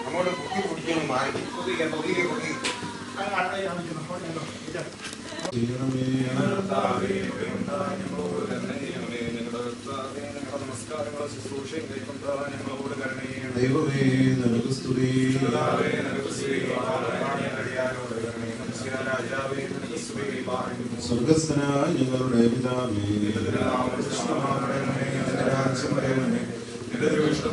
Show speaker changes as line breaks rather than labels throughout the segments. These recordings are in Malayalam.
അങ്ങോട്ട് കുത്തി കുടിക്കുന്നു മാറി ദൈവമേ നിനക്ക് സ്തുതി. സ്വർഗസ്ഥനായ ഞങ്ങളുടെ പിതാവേ,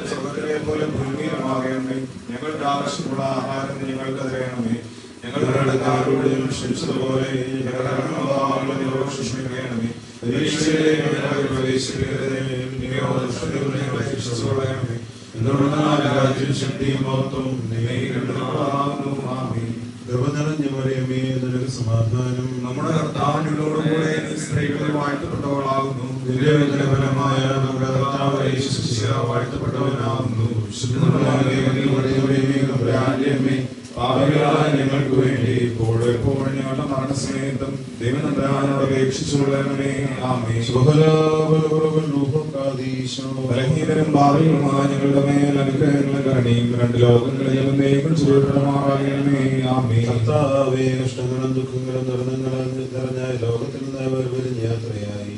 സ്വർഗ്ഗത്തിലെ പോലെ ഭൂമിയിലുമാകണമേ. ഞങ്ങളുടെ ആവശ്യമുള്ള ആഹാരം ഞങ്ങൾക്ക് തരണമേ. ഞങ്ങളുടെ കാരോടും ക്ഷമിച്ചതുപോലെ ഞങ്ങളുടെ ക്ഷമിക്കണമേ. പരീക്ഷയിലേക്ക് ഞങ്ങളെ പ്രവേശിപ്പിക്കരുതേ, ഞങ്ങളെ രക്ഷിച്ചുകൊള്ളണമേ. കൃപ നിറഞ്ഞ മറിയമേ, നിനക്ക് സമാധാനം. നമ്മുടെ കർത്താവിനോടുകൂടെ സ്ത്രീകളിൽ വാഴ്ത്തപ്പെട്ടവളാകുന്നു. ഫലമായ നമ്മുടെ കർത്താവ് വാഴ്ത്തപ്പെട്ടവനാകുന്നു. പാപികളായ ഞങ്ങൾക്ക് വേണ്ടി ഇപ്പോഴും എപ്പോഴും ഞങ്ങളുടെ മരണസമയത്തും ദൈവനമ്പരാനോട് അപേക്ഷിച്ചുകൊള്ളണമേ. ആമേൻ. ബലഹീനരും പാപികളുമായ ഞങ്ങളുടെ മേൽ അനുഗ്രഹങ്ങളും കരുണയും രണ്ട് ലോകങ്ങളിലും ചുരുട്ടമാകണമേ. ആമേൻ. കർത്താവേ, കഷ്ടങ്ങളും ദുഃഖങ്ങളും നിറഞ്ഞ ലോകത്തിൽ നിന്ന് വരുന്ന യാത്രയായി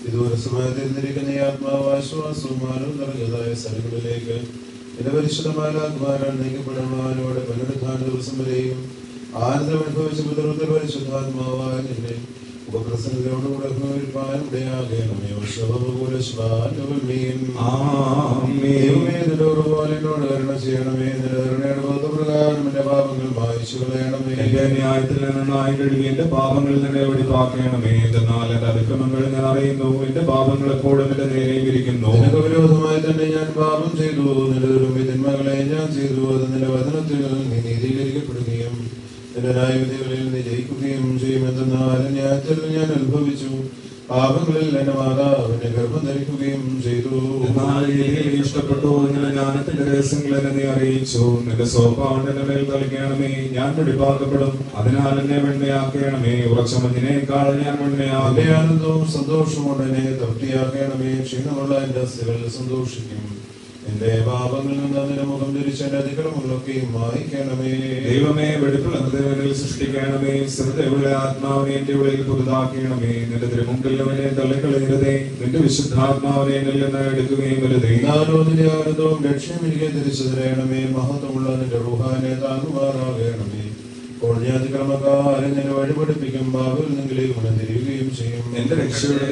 വിദൂരസമയത്തിരിക്കുന്ന ആത്മാവ് ആശ്വാസവും മാനവും നിറഞ്ഞതായ സ്ഥലങ്ങളിലേക്ക് എന്റെ പരിശുദ്ധമായ ആത്മാരാണ് നീക്കപ്പെടുവാനോടെ പുനരുദ്ധാന ദിവസം വരെയും ആനന്ദം അനുഭവിച്ച പിതൃത്വ പരിശുദ്ധാത്മാവായ നിന്നെ ഉപപ്രസംഗത്തോടുകൂടെ ഇടയാകണമേ. ോട് കരുണ ചെയ്യണമേ. നിന്റെ ബോധപ്രകാരം എന്റെ പാപങ്ങൾ മായിച്ചു കളയണമേ. എന്റെ ന്യായത്തിൽ നിന്നായി കഴുകി എന്റെ പാപങ്ങളിൽ നിന്നെ വെടിപ്പാക്കണമേ. എന്നാൽ എന്റെ അതിക്രമങ്ങൾ ഞാൻ അറിയുന്നു, എന്റെ പാപങ്ങൾ എപ്പോഴും എന്റെ നേരെ ഇരിക്കുന്നു. നിനക്ക് വിരോധമായി തന്നെ ഞാൻ പാപം ചെയ്തു, നിന്റെ ദുർവിധിന്മകളെ ഞാൻ ചെയ്തു. അത് നിന്റെ വചനത്തിൽ നീ നീതീകരിക്കപ്പെടുകയും എന്റെ ന്യായവിധികളിൽ നീ ജയിക്കുകയും ചെയ്യുമെന്നാൽ ന്യായത്തിൽ ഞാൻ അനുഭവിച്ചു. പാപങ്ങളിൽ എന്റെ മാതാവിനെ ഗർഭം ധരിക്കുകയും ചെയ്തു. ഇഷ്ടപ്പെട്ടു നിന്റെ ജ്ഞാനത്തിന്റെ രഹസ്യങ്ങൾ എന്നെ നീ അറിയിച്ചു. നിന്റെ സോപ്പാണ്ട് എന്റെ മേൽ തളിക്കണമേ. ഞാൻ വെടിപ്പാക്കപ്പെടും, അതിനാൽ എന്നെ വെണ്മയാക്കണമേ. ഉറച്ച മഞ്ഞിനേക്കാൾ ഞാൻ വെണ്മയാകെ. ആനന്ദവും സന്തോഷവും കൊണ്ട് എന്നെ തൃപ്തിയാക്കണമേ. ക്ഷീണമുള്ള എന്റെ അസ്ഥികൾ സന്തോഷിക്കും. എന്റെ പാപങ്ങളിൽ നിന്ന് നിന്റെ മുഖം തിരിച്ച് എന്റെ അതിക്രമങ്ങളൊക്കെയും മായിക്കണമേ. ദൈവമേ, വെടിപ്പുള്ള ഹൃദയങ്ങളിൽ സൃഷ്ടിക്കണമേ. ശ്രദ്ധയുള്ള ആത്മാവിനെ എന്റെ ഉള്ളിൽ പുതുതാക്കണമേ. നിന്റെ തിരുമുമ്പിൽ അവനെ തള്ളിക്കളയരുതേ. നിന്റെ വിശുദ്ധാത്മാവിനെ എന്നിൽ നിന്ന് എടുക്കുകയും വരുതേ. നിന്റെ ആനന്ദവും ലക്ഷ്യം എനിക്ക് തിരിച്ചു തരണമേ. മഹത്വമുള്ള നിന്റെ റൂഹാനെ താങ്ങുമാറാകണമേ. ഇപ്പോൾ ഞാൻ അതിക്രമക്കാരൻ നിന്നെ വഴിപഠിപ്പിക്കും. ഭാവിയിൽ നിങ്ങളിലേക്ക് തിരിയുകയും ചെയ്യും. എന്റെ രക്ഷയുടെ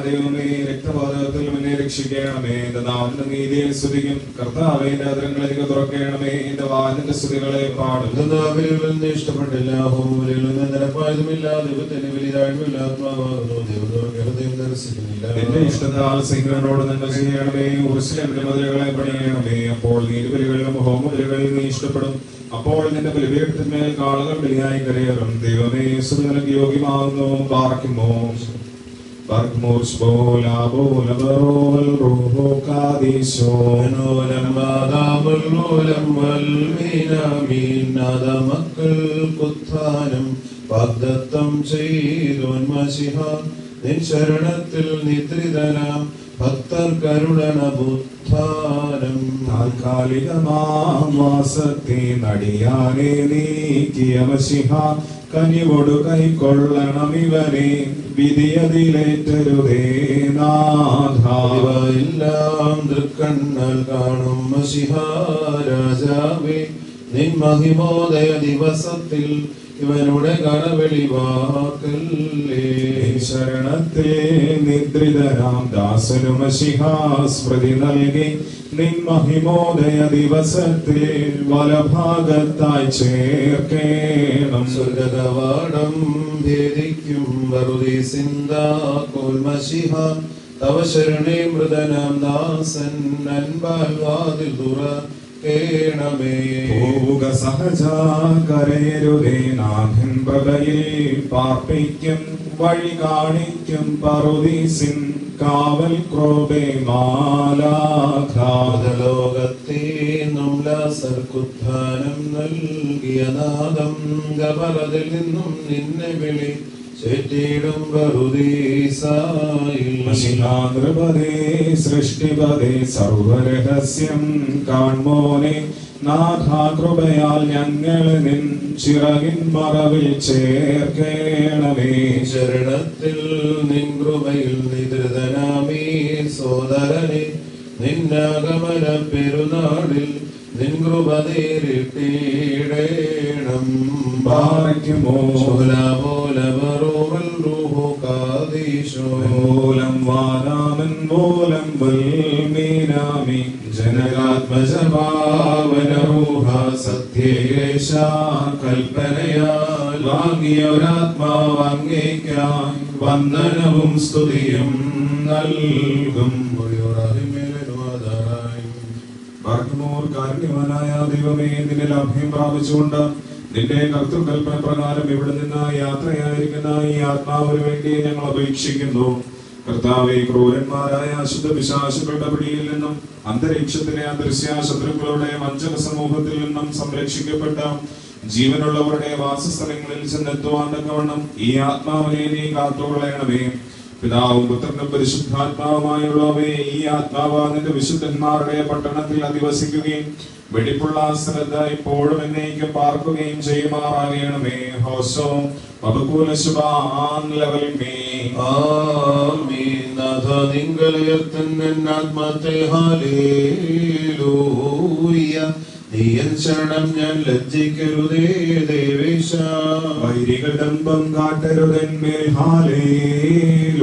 ദൈവമേ, രക്തപാതകത്തിൽ എന്നെ രക്ഷിക്കണമേ. എന്റെ നാവിന്റെ നീതിയെ സ്തുതിക്കും. കർത്താവേ, എന്റെ അതിരങ്ങളെ തുറക്കണമേ. എന്റെ വാതിന്റെ സ്തുതികളെ പാടും. അവരിൽ നിന്ന് ഇഷ്ടപ്പെട്ടില്ല, ഹോമബലികളിൽ നിന്ന് നിരപ്പായതുമില്ല. ദൈവത്തിന് വലിയ താഴ്മയുള്ള ആത്മാവാകുന്നു. ദൈവം ദർശിക്കുന്നില്ല. എന്റെ ഇഷ്ടത്താൽ സിംഹനോട് നിങ്ങൾ ചെയ്യണമേ. ഉറുസിലെ മതിലുകളെ പണിയണമേ. അപ്പോൾ നീതിബലികളിലും ഹോമബലികളിൽ നീ ഇഷ്ടപ്പെടും. അപ്പോൾ നിന്റെ ബലിപീഠത്തിന്മേൽ കാളുകൾ ബലിയായി കരയറും. ദൈവമേ, സുഖനിക്ക് യോഗ്യമാകുന്നു. പാർക്കുമോ വാഗ്ദത്തം ചെയ്തോൻ മശിഹ നിൻ ശരണത്തിൽ നിദ്രിതനാം ഭക്തർ കരുണ ബുദ്ധാനം. താൽക്കാലികമാസത്തെ നടിയാനെ നീക്കിയ മശിഹ കനിവോടു കൈക്കൊള്ളണം ഇവനെ. വിധിയതിലേറ്റരുതേ നാഥ. എല്ലാം തൃക്കണ്ണാൽ കാണും മശിഹ രാജാവേ, നിൻ മഹിമോദയ ദിവസത്തിൽ ഇവനുടെ കടവെളിവാക്കല്ലേ. ശരണത്തെ നിദ്രിതനാം ദാസനു മശിഹ സ്മൃതി നൽകി. നിൻ മഹിമോദയ ദിവസത്തിൽ വലഭാഗത്തായി ചേർക്കേണം. സ്വർഗകവാടം ഭേദിക്കും വറുതി സിന്ദാക്കോൽ മശിഹ തവ ശരണേ മൃതനാം ദാസൻ അൻപാൽ വാതിൽ തുറക്കേണമേ. പോവുക സഹജാ കരയരുതേ. നാഥൻ പ്രഭയിൽ പാർപ്പിക്കും വഴി കാണിക്കും പറുദീസിൻ കാവൽ ക്രോബേ മാലാഖാലോകത്തെ നുംലാസർക്കുത്ഥാനം നൽകിയ നാദം ഗബറതിൽ നിന്നും നിന്നെ വിളി
ചേറ്റിടും ബറുദീസായിൽ
നൃപതേ സൃഷ്ടിപതേ സർവരഹസ്യം കാൺമോനെ നാഥാകൃപയാൽ ഞങ്ങളെ നിൻ ചിറകിൻ മറവിൽ ചേർക്കേണമേ.
ശരണത്തിൽ നിൻ കൃപയിൽ നിദ്രിതനാമീ സോദരനെ നിന്നാഗമന പെരുന്നാളിൽ നിൻ കൃപ നേരിട്ടിടേണം.
ബാരക്കുമോ
മൂലമോലമറോമൽ റൂഹു കാദീശോ
മൂലം വാരാമൻ മൂലം വൽമീനാമി ജനകാത്മജഭാവനരൂഹ സത്യേശ കൽപ്പനയാൽ വാങ്ങിയൊരാത്മാവങ്ങേയ്ക്കായി വന്ദനവും സ്തുതിയും നൽകും. കാരുണ്യവാനായ ദൈവമേ, നിന്റെ അഭയം പ്രാപിച്ചുകൊണ്ട് നിന്റെ കർത്തൃകൽപ്പന പ്രകാരം ഇവിടെ നിന്ന് യാത്രയായിരിക്കുന്ന ഈ ആത്മാവിന് വേണ്ടി ഞങ്ങൾ അപേക്ഷിക്കുന്നു. കർത്താവേ, ക്രൂരന്മാരായ അശുദ്ധ പിശാചുക്കളുടെ പിടിയിൽ നിന്നും അന്തരീക്ഷത്തിലെ അദൃശ്യ ശത്രുക്കളുടെ വഞ്ചക സമൂഹത്തിൽ നിന്നും സംരക്ഷിക്കപ്പെട്ട ജീവനുള്ളവരുടെ വാസസ്ഥലങ്ങളിൽ ചെന്നെത്തുവാൻ തക്കവണ്ണം ഈ ആത്മാവിനെ നീ കാത്തുകൊള്ളണമേ. പിതാവും പുത്രനും പരിശുദ്ധാത്മാവുമായുള്ളവേ, ഈ ആത്മാവ് നിന്റെ വിശുദ്ധന്മാരുടെ പട്ടണത്തിൽ അധിവസിക്കുകയും വെടിപ്പുള്ള സ്ഥലത്ത് ഇപ്പോഴും എന്നേക്കും പാർക്കുകയും ചെയ്യുമാറാകണമേ. ഹോസോ
ആത്മാത്തെ ഹല്ലേലൂയ. നീയൻ ശരണം ഞാൻ ലജ്ജിക്കരുതേ ദേവേശ.
വൈരികടമ്പം കാട്ടരുതെന്മേൽ ഹല്ലേലൂയ.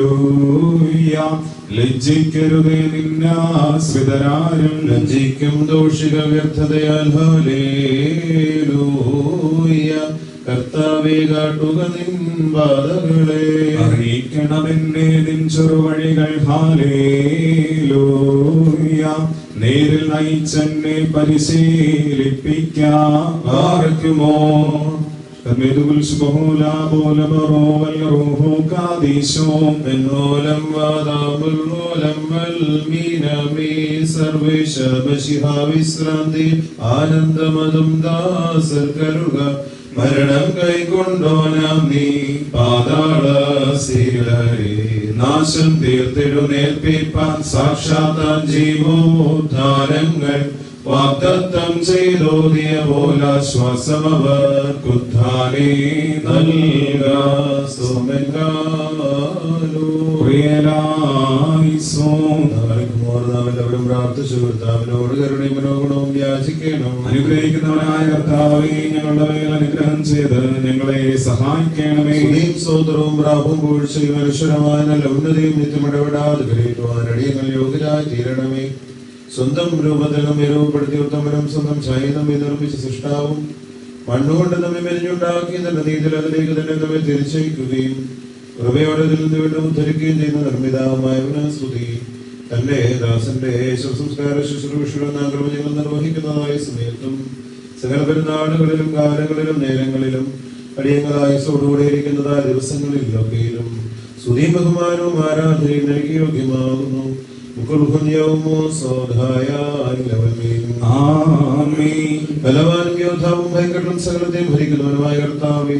ലജ്ജിക്കരുതേ നിന്നാശ്രിതരാരും
ലജ്ജിക്കും ദോഷിക വ്യർത്ഥതയാൽ ഹല്ലേലൂയ. കർത്താവേ, കാട്ടുക നിൻ ബാധകളെ.
അറിയിക്കണമെന്നെ നിൻ ചെറുവഴികൾ ഹല്ലേലൂയ. നേരിൽ നയിച്ചെന്നെ പരിശീലിപ്പിക്കാം.
ആർക്കുമോ എന്നോലം വാദാമുല്ലോലം മൽമീനമേ സർവേശ വിശ്രാന്തി ആനന്ദമതും ദാസർക്കരുക. മരണം കൈക്കൊണ്ടോനാം നീ പാതാള ശീലരെ നാശം തീർത്തിടുന്നേൽപ്പിപ്പാൻ സാക്ഷാത്താൻ ജീവോദ്ധാരങ്ങൾ വാഗ്ദത്തം ചെയ്തോതിയ പോലാശ്വാസമവർക്കുദ്ധാനേ നൽക. എല്ലാവരും പ്രാർത്ഥിച്ചു കർത്താവിനോട് കരുണയും മനോഗുണവും യാചിക്കണം.
അനുഗ്രഹിക്കുന്നവനായ കർത്താവേ, ഞങ്ങളുടെ മേൽ അനുഗ്രഹം ചെയ്ത് ഞങ്ങളെ സഹായിക്കണമേ.
സോദരവും പ്രാപും പൂഴ്ചയും അനശ്വരമായ നല്ല ഉന്നതിയും നിത്യമിടപെടാതെ ഗ്രഹിക്കുവാൻ അടിയങ്ങൾ യോഗ്യരായി തീരണമേ. സ്വന്തം രൂപത്തിൽ നമ്മെ രൂപപ്പെടുത്തി ഉത്തമനും സ്വന്തം ഛായയിൽ നമ്മെ നിർമ്മിച്ച സൃഷ്ടാവും മണ്ണുകൊണ്ട് നമ്മെ മെലിഞ്ഞുണ്ടാക്കി തന്റെ നീതിൽ അതിലേക്ക് തന്നെ നമ്മെ തിരിച്ചയക്കുകയും കൃപയോടെ ഇതിൽ നിന്ന് വീണ്ടും ഉദ്ധരിക്കുകയും ചെയ്യുന്ന നിർമ്മിതാവുമായവന് സ്തുതി. തന്റെ ദാസന്റെ ശവസംസ്കാര ശുശ്രൂഷയുടെ നാക്രമങ്ങൾ നിർവഹിക്കുന്നതായ സമയത്തും സകല പെരുന്നാളുകളിലും കാലങ്ങളിലും നേരങ്ങളിലും അടിയങ്ങളായസോടുകൂടെ ഇരിക്കുന്നതായ ദിവസങ്ങളിലൊക്കെയും സ്തുതിയും ബഹുമാനവും ആരാധനയും നൽകി യോഗ്യമാകുന്നു. ബലവാനും യോദ്ധാവും ഭയങ്കരനും സകലത്തെയും ഭരിക്കുന്നവനുമായ കർത്താവേ,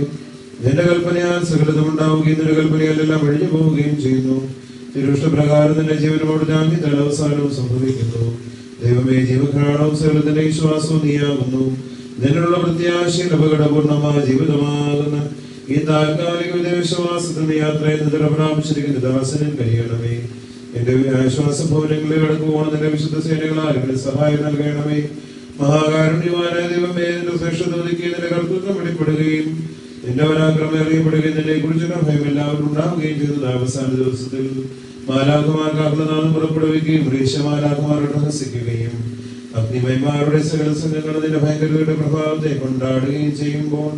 നിന്റെ കൽപ്പനയാൽ സകലതും ഉണ്ടാവുകയും നിന്റെ കൽപ്പനയാലെല്ലാം ഒഴിഞ്ഞു പോവുകയും ചെയ്യുന്നു. തിരുഷ്ടപ്രകാരം നിന്റെ ജീവനോട് ജാമ്യ തലവസാനവും സംഭവിക്കുന്നു. ദൈവമേ, ജീവഘ്രാണവും സകലത്തിന്റെ വിശ്വാസവും നീയാകുന്നു. നിന്നുള്ള പ്രത്യാശയിൽ അപകടപൂർണമായ ജീവിതമാകുന്ന ഈ താൽക്കാലിക വിദേശവാസത്തിൽ യാത്ര നിദ്ര പ്രാപിച്ചിരിക്കുന്ന ദാസനും കഴിയണമേ. എന്റെ ആശ്വാസ ഭവനങ്ങളിൽ കടക്കുപോകണം. നിന്റെ വിശുദ്ധ സേനകളാൽ ഇവിടെ സഹായം നൽകണമേ. മഹാകാരുണ്യവാനായ ദൈവമേ, നിന്റെ ശ്രേഷ്ഠതയ്ക്ക് നിന്റെ കർത്തൃത്വം വെളിപ്പെടുകയും നിന്റെ പരാക്രമം അറിയപ്പെടുകയും നിന്നെ കുറിച്ചുള്ള ഭയം എല്ലാവരും ഉണ്ടാവുകയും ചെയ്തത് അവസാന ദിവസത്തിൽ മാലാഖമാർക്ക് നാമം പുറപ്പെടുവിക്കുകയും ഋഷമാലാഖമാർ രഹസിക്കുകയും അഗ്നിമയന്മാരുടെ സകല സംഘങ്ങൾ നിന്റെ ഭയങ്കരയുടെ പ്രഭാവത്തെ കൊണ്ടാടുകയും ചെയ്യുമ്പോൾ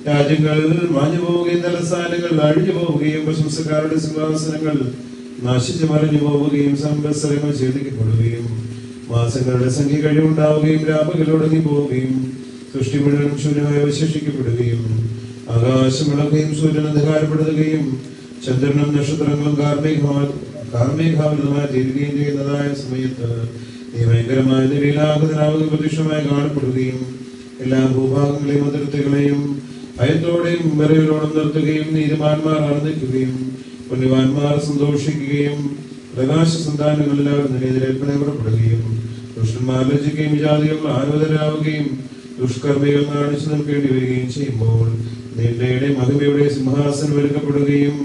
രാജ്യങ്ങൾ മാഞ്ഞു പോവുകയും തലസ്ഥാനങ്ങൾ അഴിഞ്ഞു പോവുകയും പ്രശംസക്കാരുടെ സിംഹാസനങ്ങൾ നാശിച്ചു മറിഞ്ഞു പോവുകയും സംവത്സരങ്ങൾ ഛേദിക്കപ്പെടുകയും മാസങ്ങളുടെ സംഖ്യ കഴിവുണ്ടാവുകയും രാപകൽ ഒടുങ്ങി പോവുകയും സൃഷ്ടി മുഴുവൻ ശൂന്യമായി അവശേഷിക്കപ്പെടുകയും ആകാശം ഇളകുകയും സൂര്യൻ അന്ധകാരപ്പെടുകയും ചന്ദ്രനും നക്ഷത്രങ്ങളും കാർമേഘാവൃതമായി തീരുകയും ചെയ്യുന്നതായ സമയത്ത് നീ ഭയങ്കരമായ നിലയിലാകുന്നതിനാവുക പ്രത്യക്ഷമായി കാണപ്പെടുകയും എല്ലാ ഭൂഭാഗങ്ങളെയും അതിർത്തികളെയും ഭയത്തോടെയും വിറയലോടും നിർത്തുകയും നീതിമാന്മാർ ആനന്ദിക്കുകയും പുണ്യവാന്മാർ സന്തോഷിക്കുകയും പ്രകാശ സന്താനങ്ങളിൽ അവർ നിന്നെതിരേൽപ്പന പുറപ്പെടുകയും ദുഷ്ടന്മാർ ലജ്ജിക്കുകയും ജാതികൾ ആലോചനാവുകയും ദുഷ്കർമ്മികൾ നാണിച്ചു നിൽക്കേണ്ടി വരികയും ചെയ്യുമ്പോൾ നിന്റെ മഹിമയുടെ സിംഹാസനം ഒരുക്കപ്പെടുകയും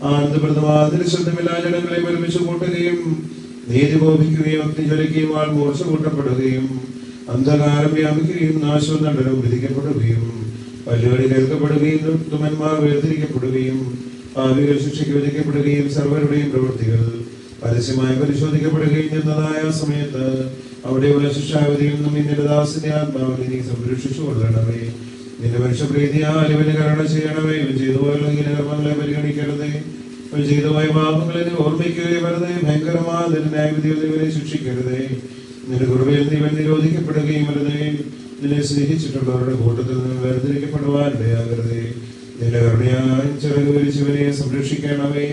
ആനന്ദപ്രദമായ ശബ്ദമില്ലാ ജനങ്ങളെ ഒരുമിച്ച് കൂട്ടുകയും നീതി ബോധിക്കുകയും അഗ്നി ജ്വലിക്കുകയും ആൾ മൂർച്ച കൂട്ടപ്പെടുകയും അന്ധകാരം വ്യാപിക്കുകയും നാശവും ദണ്ഡനവും വിധിക്കപ്പെടുകയും പല്ലുകളി കേൾക്കപ്പെടുകയും ദുഷ്ടന്മാർ വേർതിരിക്കപ്പെടുകയും പാപികൾ ശിക്ഷയ്ക്ക് വിധിക്കപ്പെടുകയും സർവരുടെയും പ്രവൃത്തികൾ പരസ്യമായി പരിശോധിക്കപ്പെടുകയും ചെയ്യുന്നതായ സമയത്ത് അവിടെയുള്ള ശിക്ഷാവിധിയിൽ നിന്നും നിന്റെ ദാസിന്റെ ആത്മാവിനെ നീ സംരക്ഷിച്ചു കൊള്ളണമേ. നിന്റെ മനുഷ്യപ്രീതിയാൽ ഇവന് കരുണ ചെയ്യണമേ. ഇവൻ ചെയ്തുപോയുള്ള കർമ്മങ്ങളെ പരിഗണിക്കരുതേ. ഇവൻ ചെയ്തുപോയ പാപങ്ങളെ നീ ഓർമ്മിക്കുകയും വെറുതെ ഭയങ്കരമായ നിന്റെ ന്യായവിധിയിൽ ഇവരെ ശിക്ഷിക്കരുതേ. നിന്റെ കൃപയിൽ നീ ഇവൻ നിരോധിക്കപ്പെടുകയും വെറുതെ നിന്നെ സ്നേഹിച്ചിട്ടുള്ളവരുടെ കൂട്ടത്തിൽ നിന്ന് വേർതിരിക്കപ്പെടുവാൻ ഇടയാകരുതേ. നിന്റെ കരുണയായി ചിറക് വിരിച്ചവനെ സംരക്ഷിക്കണമേ.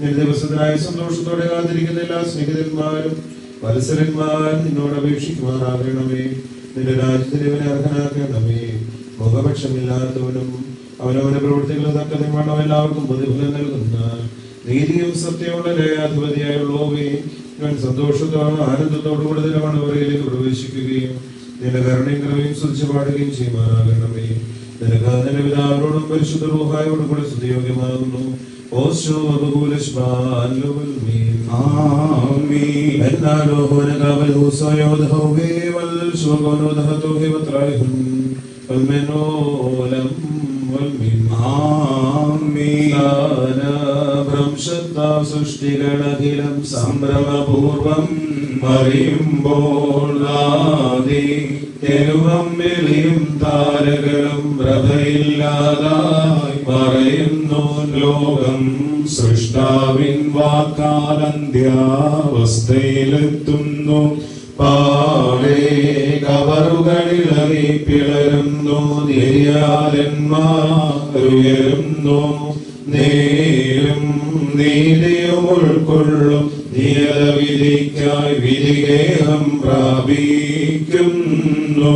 നിന്റെ ദിവസത്തിനായി സന്തോഷത്തോടെ കാത്തിരിക്കുന്ന എല്ലാ സ്നേഹിതന്മാരും വത്സരന്മാർ നിന്നോട് അപേക്ഷിക്കുമാറാകണമേ. നിന്റെ രാജ്യത്തിന് ഇവനെ അർഹനാക്കണമേ. മുഖപക്ഷമില്ലാത്തവനും അവനവന്റെ പ്രവൃത്തികൾ തക്കതും വേണം എല്ലാവർക്കും പ്രതിഫലം നൽകുന്ന നീതിയും സത്യമുള്ള ന്യായാധിപതിയായുള്ളവേ, ഞാൻ സന്തോഷത്തോടും ആനന്ദത്തോടു കൂടി തിരുവനന്തപുരയിലേക്ക് പ്രവേശിക്കുകയും നിന്റെ കരുണയും കൃപയും സ്തുതിച്ച് പാടുകയും ചെയ്യുമാറാകണമേ. നിനക്ക് നിന്റെ പിതാവിനോടും പരിശുദ്ധ റൂഹായോടും കൂടെ സ്തുതിയോഗ്യമാകുന്നു.
സൃഷ്ടികളഖിലം സംഭ്രമപൂർവം അറിയുമ്പോൾ തെരുവം വെളിയും താരകളും പ്രഭയില്ലാതായി പറയുന്നു ലോകം. സൃഷ്ടാവിൻ വാക്കാലന്ത്യാവസ്ഥയിലെത്തുന്നു. പാടേ കവറുകളിളകി പിളരുന്നു. നിര്യാലന്മാരുയരുന്നു. നേരും നീതിയും ഉൾക്കൊള്ളും നിയതവിധിക്കായി വിധിഗേഹം പ്രാപിക്കുന്നു.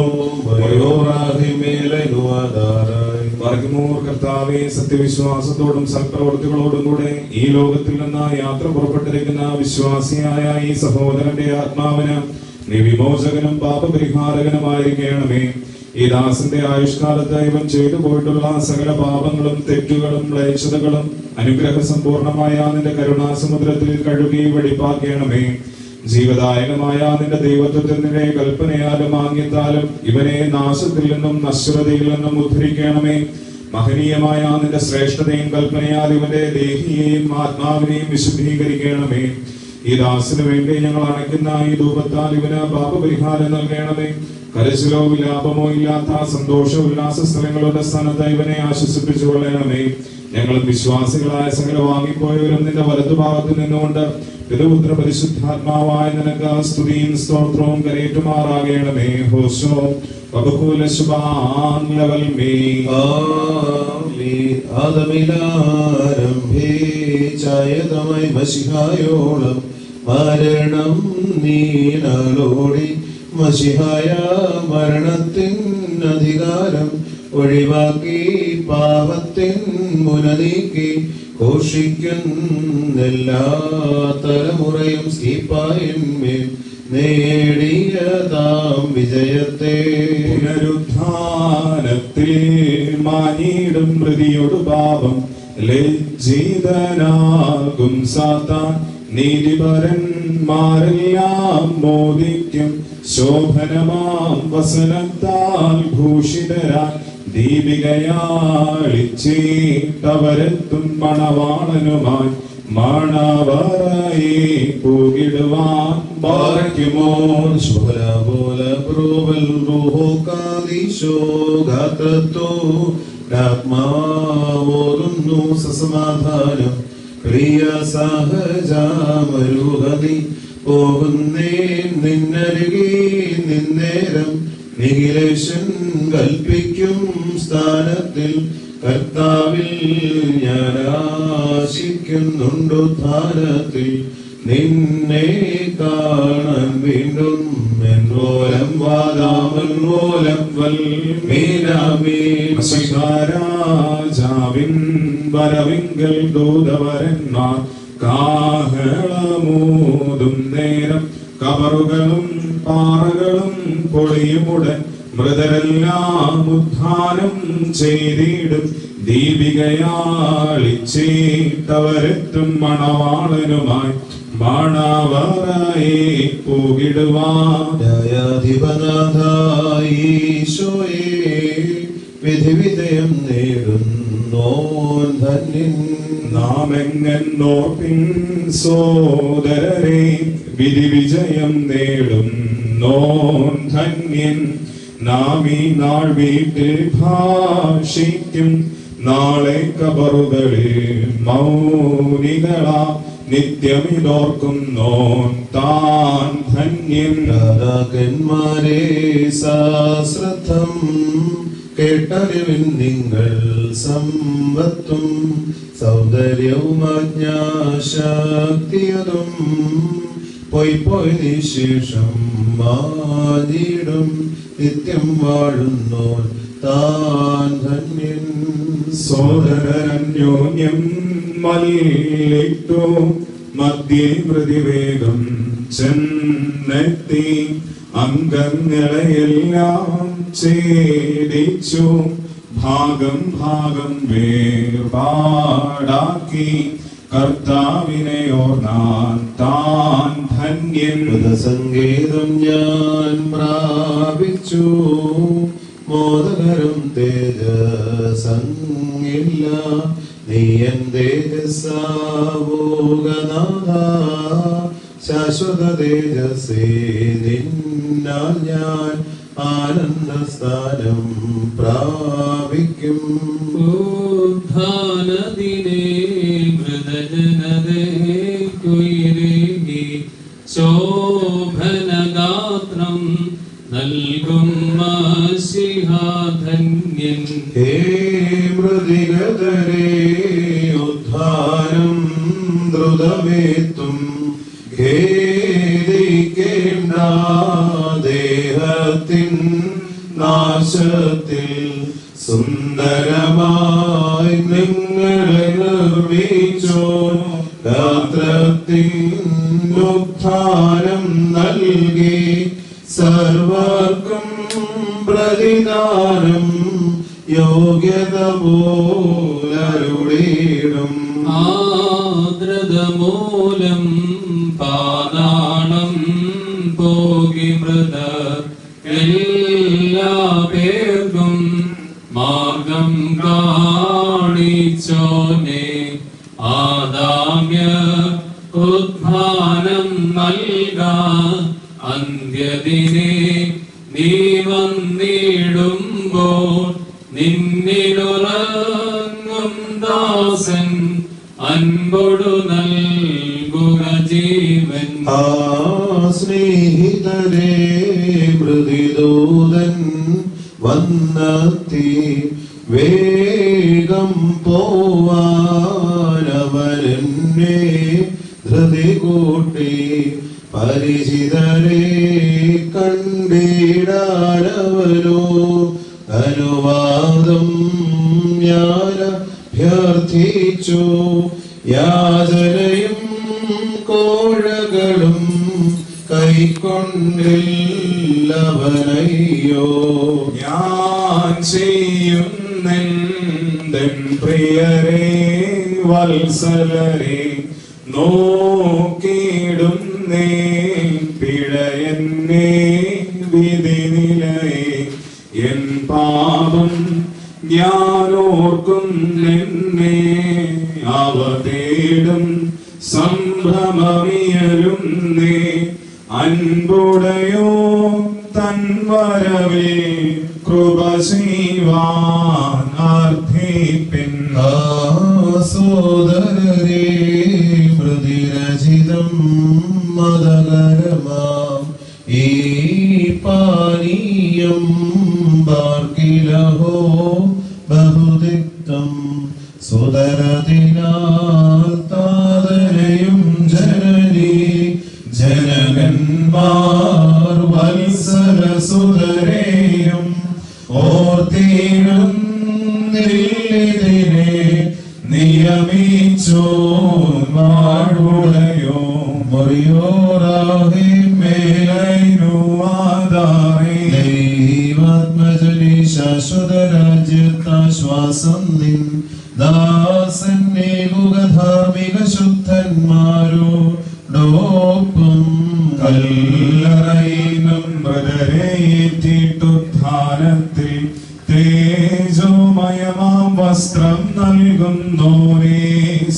കർത്താവേ, സത്യവിശ്വാസത്തോടും സൽപ്രവൃത്തികളോടും കൂടെ ഈ ലോകത്തിൽ നിന്ന് യാത്ര പുറപ്പെട്ടിരിക്കുന്ന വിശ്വാസിയായ ഈ സഹോദരന്റെ ആത്മാവിന് നീ വിമോചകനും പാപപരിഹാരകനുമായിരിക്കണമേ. ഈ ദാസന്റെ ആയുഷ്കാലത്ത് ഇവൻ ചെയ്തു പോയിട്ടുള്ള സകല പാപങ്ങളും തെറ്റുകളും ക്ലേശതകളും അനുഗ്രഹ സമ്പൂർണമായ നിന്റെ കരുണാസമുദ്രത്തിൽ കഴുകി വെടിപ്പാക്കണമേ. ജീവദായകമായ നിന്റെ ദൈവത്വത്തിന്റെ കൽപ്പനയാലും ആംഗ്യത്താലും ഇവനെ നാശത്തിൽ നിന്നും നശ്വരതയിൽ നിന്നും ഉദ്ധരിക്കണമേ. മഹനീയമായ നിന്റെ ശ്രേഷ്ഠതയും കൽപ്പനയാൽ ഇവന്റെ ദേഹിയെയും ആത്മാവിനെയും വിശുദ്ധീകരിക്കണമേ. ഈ ദാസിന് വേണ്ടി ഞങ്ങൾ അണയ്ക്കുന്ന ഈ ധൂപത്താൽ ഇവന് പാപപരിഹാരം നൽകണമേ. കരച്ചിലോ വിലാപമോ ഇല്ലാത്ത സന്തോഷ ഉല്ലാസ സ്ഥലങ്ങളുടെ സ്ഥാനത്ത് ഇവനെ ആശ്വസിപ്പിച്ചു കൊള്ളണമേ. ഞങ്ങൾ വിശ്വാസികളായ സകല വാങ്ങിപ്പോയവരും നിന്റെ വലതുഭാഗത്ത് നിന്നുകൊണ്ട് പിതൃപുത്ര പരിശുദ്ധാത്മാവായ നിനക്ക് സ്തുതിയും സ്തോത്രവും കരയേറ്റുമാറാകണമേ. ഹോശോ
മസിഹായോളം മരണം നീനലോടി മസിഹായ മരണത്തിൻ അധികാരം ഒഴിവാക്കി പാപത്തിൻ മുനനീക്കി ഘോഷിക്കുന്നെല്ലാ തലമുറയും സ്കീപ്പായിന്മേൽ നേടിയതാം വിജയത്തെ.
പുനരുദ്ധാനത്തിൽ മാനിയിടും പ്രതിയോട് പാപം ലജ്ജിതനാകും സാത്താൻ. നീതിപരന്മാരെല്ലാം മോദിക്കും ശോഭനമാം വസനത്താൽ ഭൂഷിതരാൻ ദീപികയാളിച്ചേട്ടവരെത്തും മണവാളനുമായി മണവറയെ പൂകിടുവാൻ ബാരക്കുമോ.
ആത്മാവോതുന്നു സസമാധാനം പ്രിയ സഹജാമരുഹതി പോകുന്നേ നിന്നരുകേ നിന്നേരം നിഖിലേശൻ കൽപ്പിക്കും സ്ഥാനത്തിൽ കർത്താവിൽ ഞാൻ ആശിക്കുന്നുണ്ടു ധാരത്തിൽ നിന്നെ കാണാൻ വീണ്ടും എന്നോലം വാദാമോലം വൽമീനാമീൻ
രാജാവിൻ വരവിങ്കൽ ദൂതവരന്മാർ കാഹളമൂതും നേരം കബറുകളും പാറകളും പൊളിയുമുടൻ മൃതരെല്ലാം ഉദ്ധാനം ചെയ്തിടും ദീപികയാളിച്ചേത്തവരെത്തും മണവാളനുമായി മണവറായി പൂകിടുവാൻ
ന്യായാധിപനാഥായീശോയേ വിധിവിധയം നേടുന്നോൻ ധന്യൻ
നാം എങ്ങോർപ്പിൻ സോദരരെ വിധി വിജയം നേടും നോൻ ധന്യൻ നാം ഈ നാൾ വീട്ടിൽ ഭാഷിക്കും നാളെ കബറുകളിൽ മൗനികളാ നിത്യമിതോർക്കും നോൻ താൻ ധന്യൻ
രാജാക്കന്മാരെ സാശ്രദ്ധം കേട്ടറിവിൻ നിങ്ങൾ സമ്പത്തും സൗന്ദര്യവും ആജ്ഞാശക്തിയതും പോയി നിശേഷം മാനിടും നിത്യം വാഴുന്നോൻ താൻ ധന്യൻ
സോദരന്യോന്യം മല്ലിട്ടു മധ്യേ പ്രതിവേഗം ചെന്നെത്തി അംഗങ്ങളെയെല്ലാം ഛേദിച്ചു ഭാഗം ഭാഗം വേർപാടാക്കി കർത്താവിനെ ഓർന്നാൻ താൻ ധന്യൻ
സങ്കേതം ഞാൻ പ്രാപിച്ചു മോദകരം തേജസംഗില്ല നീ എൻ തേജസ്സാവോഗനാഥ ശാശ്വത തേജസ്സേ നിന്നാൽ ഞാൻ ആനന്ദസ്ഥാനം പ്രാപിക്കും
ഉദ്ധാനദിനേ മൃതജനതേ കുയിരേകി ശോഭനഗാത്രം നൽകും മസിഹാധന്യൻ
ഹേ മൃതിഗതരേ ഉദ്ധാനം ദ്രുതമേത്തും ഖേദിക്കേണ്ട ദേഹത്തിൻ നാശത്തിൽ സുന്ദരമായി നിങ്ങളെ നിർമ്മിച്ചോ ഗാത്രത്തിൻ ഉത്ഥാനം നൽകി സർവർക്കും പ്രതിദാനം യോഗ്യത പോലരുളിടും
ആദ്രതമൂലം പാതാളം പോകി മൃത എല്ലാ പേർക്കും മാർഗം കാണിച്ചോനെ ആദാമ്യ ഉദ്ധാനം നൽകാ അന്ത്യദിനെ നീ വന്നിടുമ്പോൾ നിന്നിലുറങ്ങും ദാസൻ അൻപൊടു നൽകുക ജീവൻ
ആ സ്നേഹിതരേ മൃതിദൂതൻ വന്നെത്തി വേഗം പോവാനവരെന്നെ ധൃതി കൂട്ടി പരിചിതരെ കണ്ടിടാനവരോ അനുവാദം ഞാൻ അഭ്യർത്ഥിച്ചു യാചനയും കോഴകളും കൈക്കൊണ്ടില്ലവനയ്യോ
ഞാൻ ചെയ്യുന്നെന്തൻ പ്രിയരെ വത്സലരെ നോക്കിടുന്നേ പിഴയെന്നെ വിധി നിലയെ എൻ പാപം ഞാനോർക്കുന്നെന്നെ അവ തേടും സംഭ്രമമിയരുന്നേ അൻപുടയോ തൻ വരവേ കൃപ ചെയ്യുവാൻ അർത്ഥിപ്പിൻ
സോദരരേ മൃതിരചിതം മതകരമാം ഈ പാനീയം ബാർക്കിലഹോ ബഹുദിക്തം സുതരതിനാൽ താതനയും ജനനീ
വത്സലസുതരെയും ഓർത്തിനും ഇതിനെ നിയമിച്ചോ വാഴുടയോ മറിയോറാഹി മേലൈനുവാദാറി ദൈവാത്മജനി ശാശ്വത രാജ്യത്താശ്വാസം നിൻ ദാസന്നെ മുഖധാർമ്മിക ശുദ്ധന്മാരോടൊപ്പം കല്ലറയിലും മൃതരേറ്റിട്ടുത്ഥാനത്തിൽ തേജോമയമാം വസ്ത്രം നൽകുന്നോരേ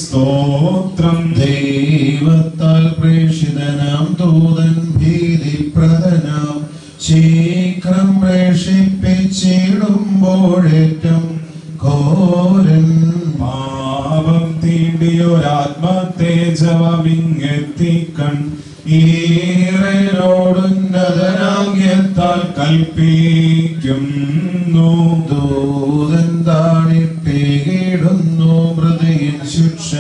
സ്തോത്രം ദൈവത്താൽ പ്രേഷിതനാം ദൂതൻ ഭീതിപ്രദനാം ശീഘ്രം പ്രേഷിപ്പിച്ചിടുമ്പോഴേറ്റം ഘോരൻ പാപം തീണ്ടിയൊരാത്മതേജവമിങ്ങെത്തിക്കൺ ഈറനോടുന്നതനാഗ്യത്താൽ കൽപ്പിക്കുന്നു ദൂതൻ താണിപ്പേകിടുന്നു മൃതിയിൽ ശിക്ഷ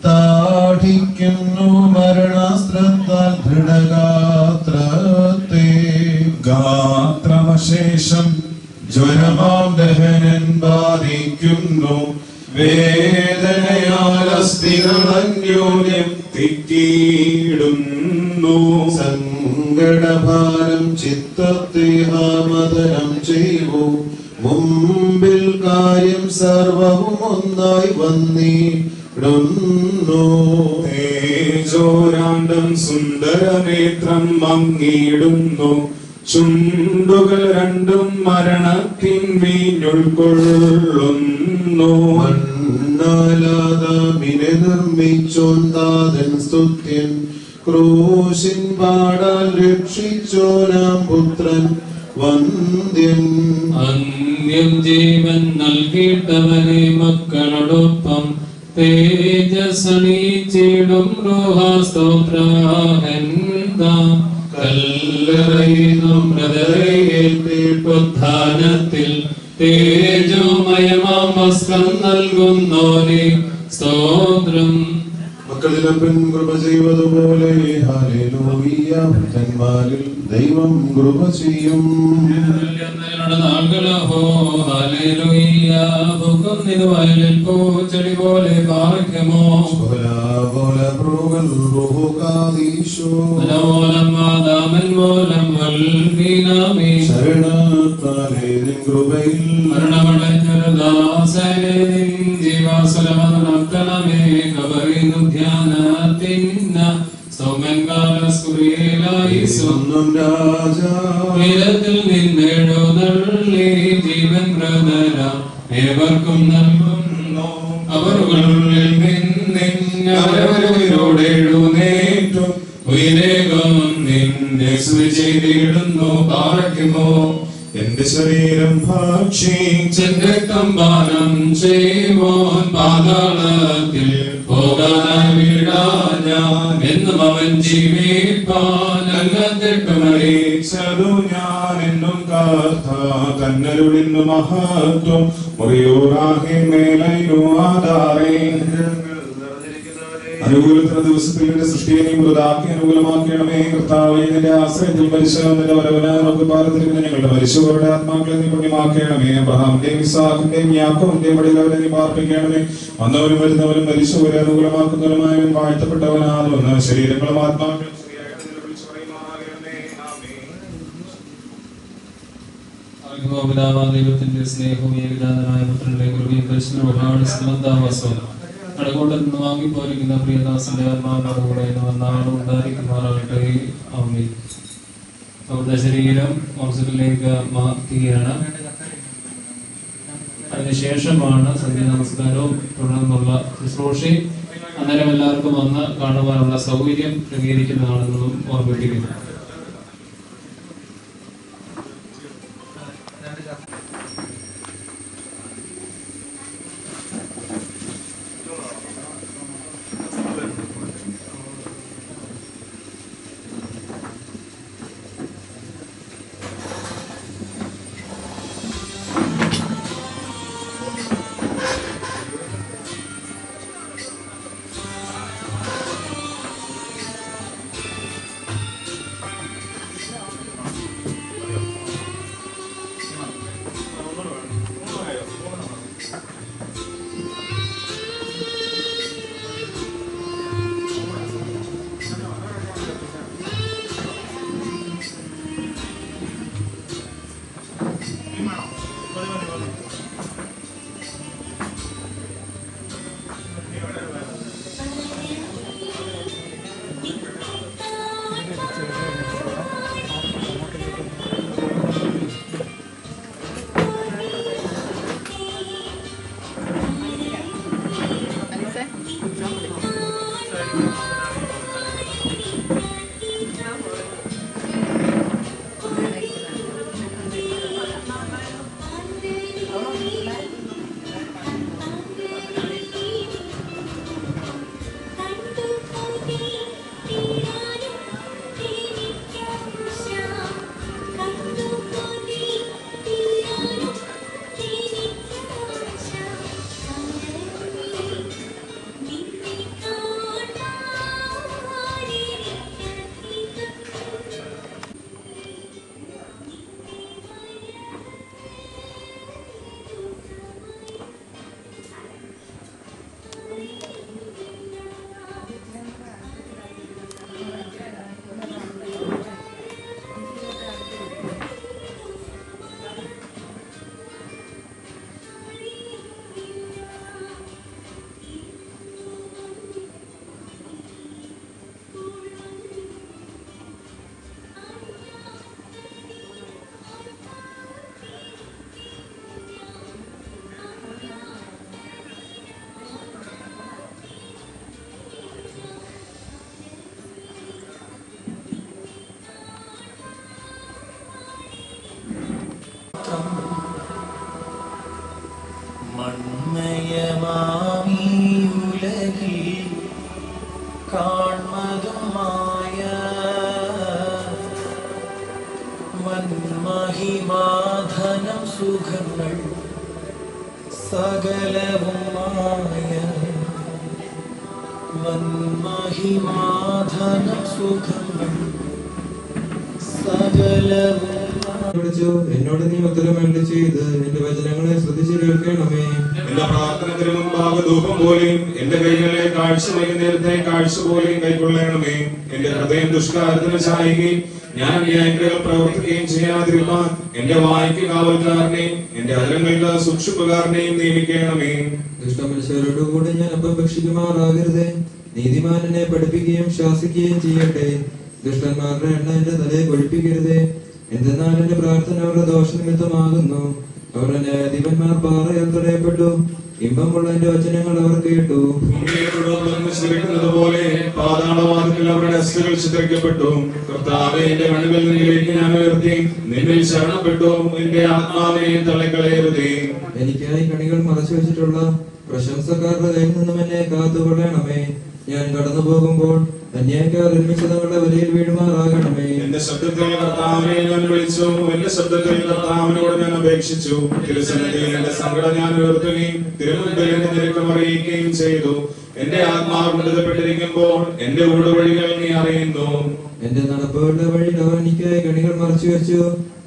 താഠിക്കുന്നു മരണാസ്ത്രത്താൽ ദൃഢഗാത്രത്തെ ഗാത്രമശേഷം ജ്വരമാം ദഹനൻ ബാധിക്കുന്നു വേദനയാൽ അസ്ഥികളന്യോന്യം തിക്കിയിടുന്നു സങ്കടഭാരം ചിത്തത്തെ ആമദനം ചെയ്യൂ മുമ്പിൽ കാര്യം സർവവും ഒന്നായി വന്നിടുന്നു തേജോരാണ്ടം സുന്ദരനേത്രം മങ്ങിയിടുന്നു ചുണ്ടുകൾ രണ്ടും മരണത്തിൻ വീഞ്ഞുൾക്കൊള്ളുന്നു മണ്ണാലാദാമിനെ നിർമ്മിച്ചോന്താതൻ സ്തുത്യൻ ക്രൂശിൻ പാടാൽ രക്ഷിച്ചോനാം പുത്രൻ വന്ദ്യൻ
അന്ത്യം ജീവൻ നൽകിയിട്ടവനെ മക്കളോടൊപ്പം തേജസ്സണിച്ചിടും സ്തോത്രാഹന്താം കല്ലറയിലും മൃതരേറ്റിട്ടുത്ഥാനത്തിൽ തേജോമയമാം വസ്ത്രം നൽകുന്നോരേ സ്തോത്രം
മക്കളിലപ്പൻ കൃപ ചെയ്വതുപോലെ ഹല്ലേലൂയ ഭക്തന്മാരിൽ ദൈവം കൃപ ചെയ്യും
നാളുകളോ ഹല്ലേലൂയ ഭൂകുന്നിത് വയലിൽ പൂച്ചെടി പോലെ പാർക്കുമോ
ശരണത്താലേ നിൻ കൃപയിൽ
മരണമടഞ്ഞൊരുദാസനെ ജീവാസുരമേ കബറിനു ധ്യാനത്തിന്ന സൗമൻകാലസ്കുറിയിലായി
സ്വന്തം രാജാ
ഉയരത്തിൽ നിന്നെഴുന്നള്ളി ജീവൻ പ്രതര ഏവർക്കും നൽകുന്നു അവരുകളിൽ നിന്നവരവരോട് എഴുന്നേറ്റു ഉയരേകം നിന്നെ ചെയ്തിടുന്നു പാർക്കുമോ
എന്റെ ശരീരം
ഭക്ഷിച്ചെന്റെ കമ്പാനം ചെയ്യുവാൻ പാതാളത്തിൽ പോകാനായി വീഴാഞ്ഞ എന്നും അവൻ ജീവിപ്പാൻ അങ്ങത്തിട്ട്
മരിച്ചതു ഞാൻ എന്നും കാത്ത കന്നരുളിന്നു മഹത്വം മുറിയോറാഹി മേലൈനു ആധാരേ അനുകൂലത്തിന് ദിവസത്തിൽ നിന്റെ സൃഷ്ടിയെ നീ മൃതാക്കി അനുകൂലമാക്കണമേ കർത്താവേ നിന്റെ ആശ്രയത്തിൽ പരിശോധന വരവനാനൊക്കെ പാലത്തിരിക്കുന്ന ഞങ്ങളുടെ പരിശോധരുടെ ആത്മാക്കളെ നീ പുണ്യമാക്കണമേ അബ്രഹാമിന്റെയും ഇസാഖിന്റെയും യാക്കോബിന്റെയും വഴിയിൽ അവരെ നീ പാർപ്പിക്കണമേ വന്നവരും വരുന്നവരും പരിശോധന അനുകൂലമാക്കുന്നവരുമായവൻ വാഴ്ത്തപ്പെട്ടവനാകുന്ന ശരീരങ്ങളും ആത്മാക്കളും
ദൈവത്തിന്റെ സ്നേഹവും ഏകജാതനായ പുത്രന്റെ കൃപയും പരിശുദ്ധ സംബന്ധാവാസവും കടകോട്ടിൽ നിന്ന് വാങ്ങിപ്പോയിരിക്കുന്ന പ്രിയദാസന്റെ ആത്മാവിനോട് കൂടെ വന്നാളും ഉണ്ടായിരിക്കുമാറാകട്ടെ ആമേൻ. അവരുടെ ശരീരം ഹോസ്പിറ്റലിലേക്ക് മാറ്റുകയാണ്. അതിനുശേഷമാണ് സന്ധ്യ നമസ്കാരവും തുടർന്നുള്ള ശുശ്രൂഷയും. അന്നേരം എല്ലാവർക്കും വന്ന് കാണുവാനുള്ള സൗകര്യം ക്രമീകരിക്കുന്നതാണെന്നതും ഓർമ്മിപ്പിക്കുന്നു.
മൺമയമാമീയുലകിൽ കാൺമതുമായ വന്മഹിമാധനം സുഖങ്ങൾ സകലവും മായ വന്മഹിമാധനം സുഖങ്ങൾ സകലവും
എന്നോട് നീ ഉത്തരം വേണ്ടി ചെയ്ത് എന്റെ വചനങ്ങളെ ശ്രദ്ധിച്ച് കേൾക്കണമേ.
എന്റെ പ്രാർത്ഥനത്തിന് മുമ്പാകെ ധൂപം പോലെയും എന്റെ കൈകളെ കാഴ്ച വൈകുന്നേരത്തെ കാഴ്ച പോലെയും കൈക്കൊള്ളണമേ. എന്റെ ഹൃദയം ദുഷ്കാരത്തിന് ചായുകയും ഞാൻ ന്യായങ്ങൾ പ്രവർത്തിക്കുകയും ചെയ്യാതിരുന്നാൽ എന്റെ വായ്ക്ക് കാവൽക്കാരനെയും എന്റെ അധരങ്ങൾക്ക് സൂക്ഷിപ്പുകാരനെയും നിയമിക്കണമേ.
ദുഷ്ടമനുഷ്യരോട് കൂടെ ഞാൻ അപ്പം ഭക്ഷിക്കുമാറാകരുതേ. നീതിമാനെ പഠിപ്പിക്കുകയും ശാസിക്കുകയും ചെയ്യട്ടെ. ദുഷ്ടന്മാരുടെ എണ്ണ എന്റെ തലയെ കൊഴിപ്പിക്കരുതേ. എന്തെന്നാൽ എന്റെ പ്രാർത്ഥന അവരുടെ ദോഷനിമിത്തമാകുന്നു. അവരുടെ ന്യായാധിപന്മാർ പാറയാൽ തടയപ്പെട്ടു. ഇമ്പമുള്ള എന്റെ വചനങ്ങൾ അവർ കേട്ടു.
പോലെ പാതാളവാദത്തിൽ അവരുടെ അസ്ഥികൾ ചിത്രിക്കപ്പെട്ടു. കർത്താവേ, എന്റെ കണ്ണുകളിൽ നിന്നിലേക്ക് ഞാൻ ഉയർത്തി നിന്നിൽ ശരണപ്പെട്ടു. എന്റെ ആത്മാവിനെ തള്ളിക്കളയരുതേ.
എനിക്കായി കണികൾ മറച്ചു വെച്ചിട്ടുള്ള പ്രശംസക്കാരുടെ കയ്യിൽ നിന്നും എന്നെ കാത്തുകൊള്ളണമേ. ഞാൻ കടന്നു പോകുമ്പോൾ അന്യായക്കാർ ഒരുമിച്ച് തങ്ങളുടെ വലയിൽ വീഴുമാറാകണമേ.
എന്റെ ശബ്ദത്തിൽ കർത്താവിനെ ഞാൻ വിളിച്ചു. എന്റെ ശബ്ദത്തിൽ കർത്താവിനോട് ഞാൻ അപേക്ഷിച്ചു. തിരുസന്നിധിയിൽ എന്റെ സങ്കടം ഞാൻ ഉയർത്തുകയും തിരുമുൻപിൽ എന്റെ ഞെരുക്കം അറിയിക്കുകയും ചെയ്തു. എന്റെ ആത്മാവ് മൃതപ്പെട്ടിരിക്കുമ്പോൾ എന്റെ ഊടുവഴികൾ നീ അറിയുന്നു.
എന്റെ നടപ്പുകളുടെ വഴിയിൽ അവർ എനിക്കായി കണികൾ മറച്ചു വെച്ചു.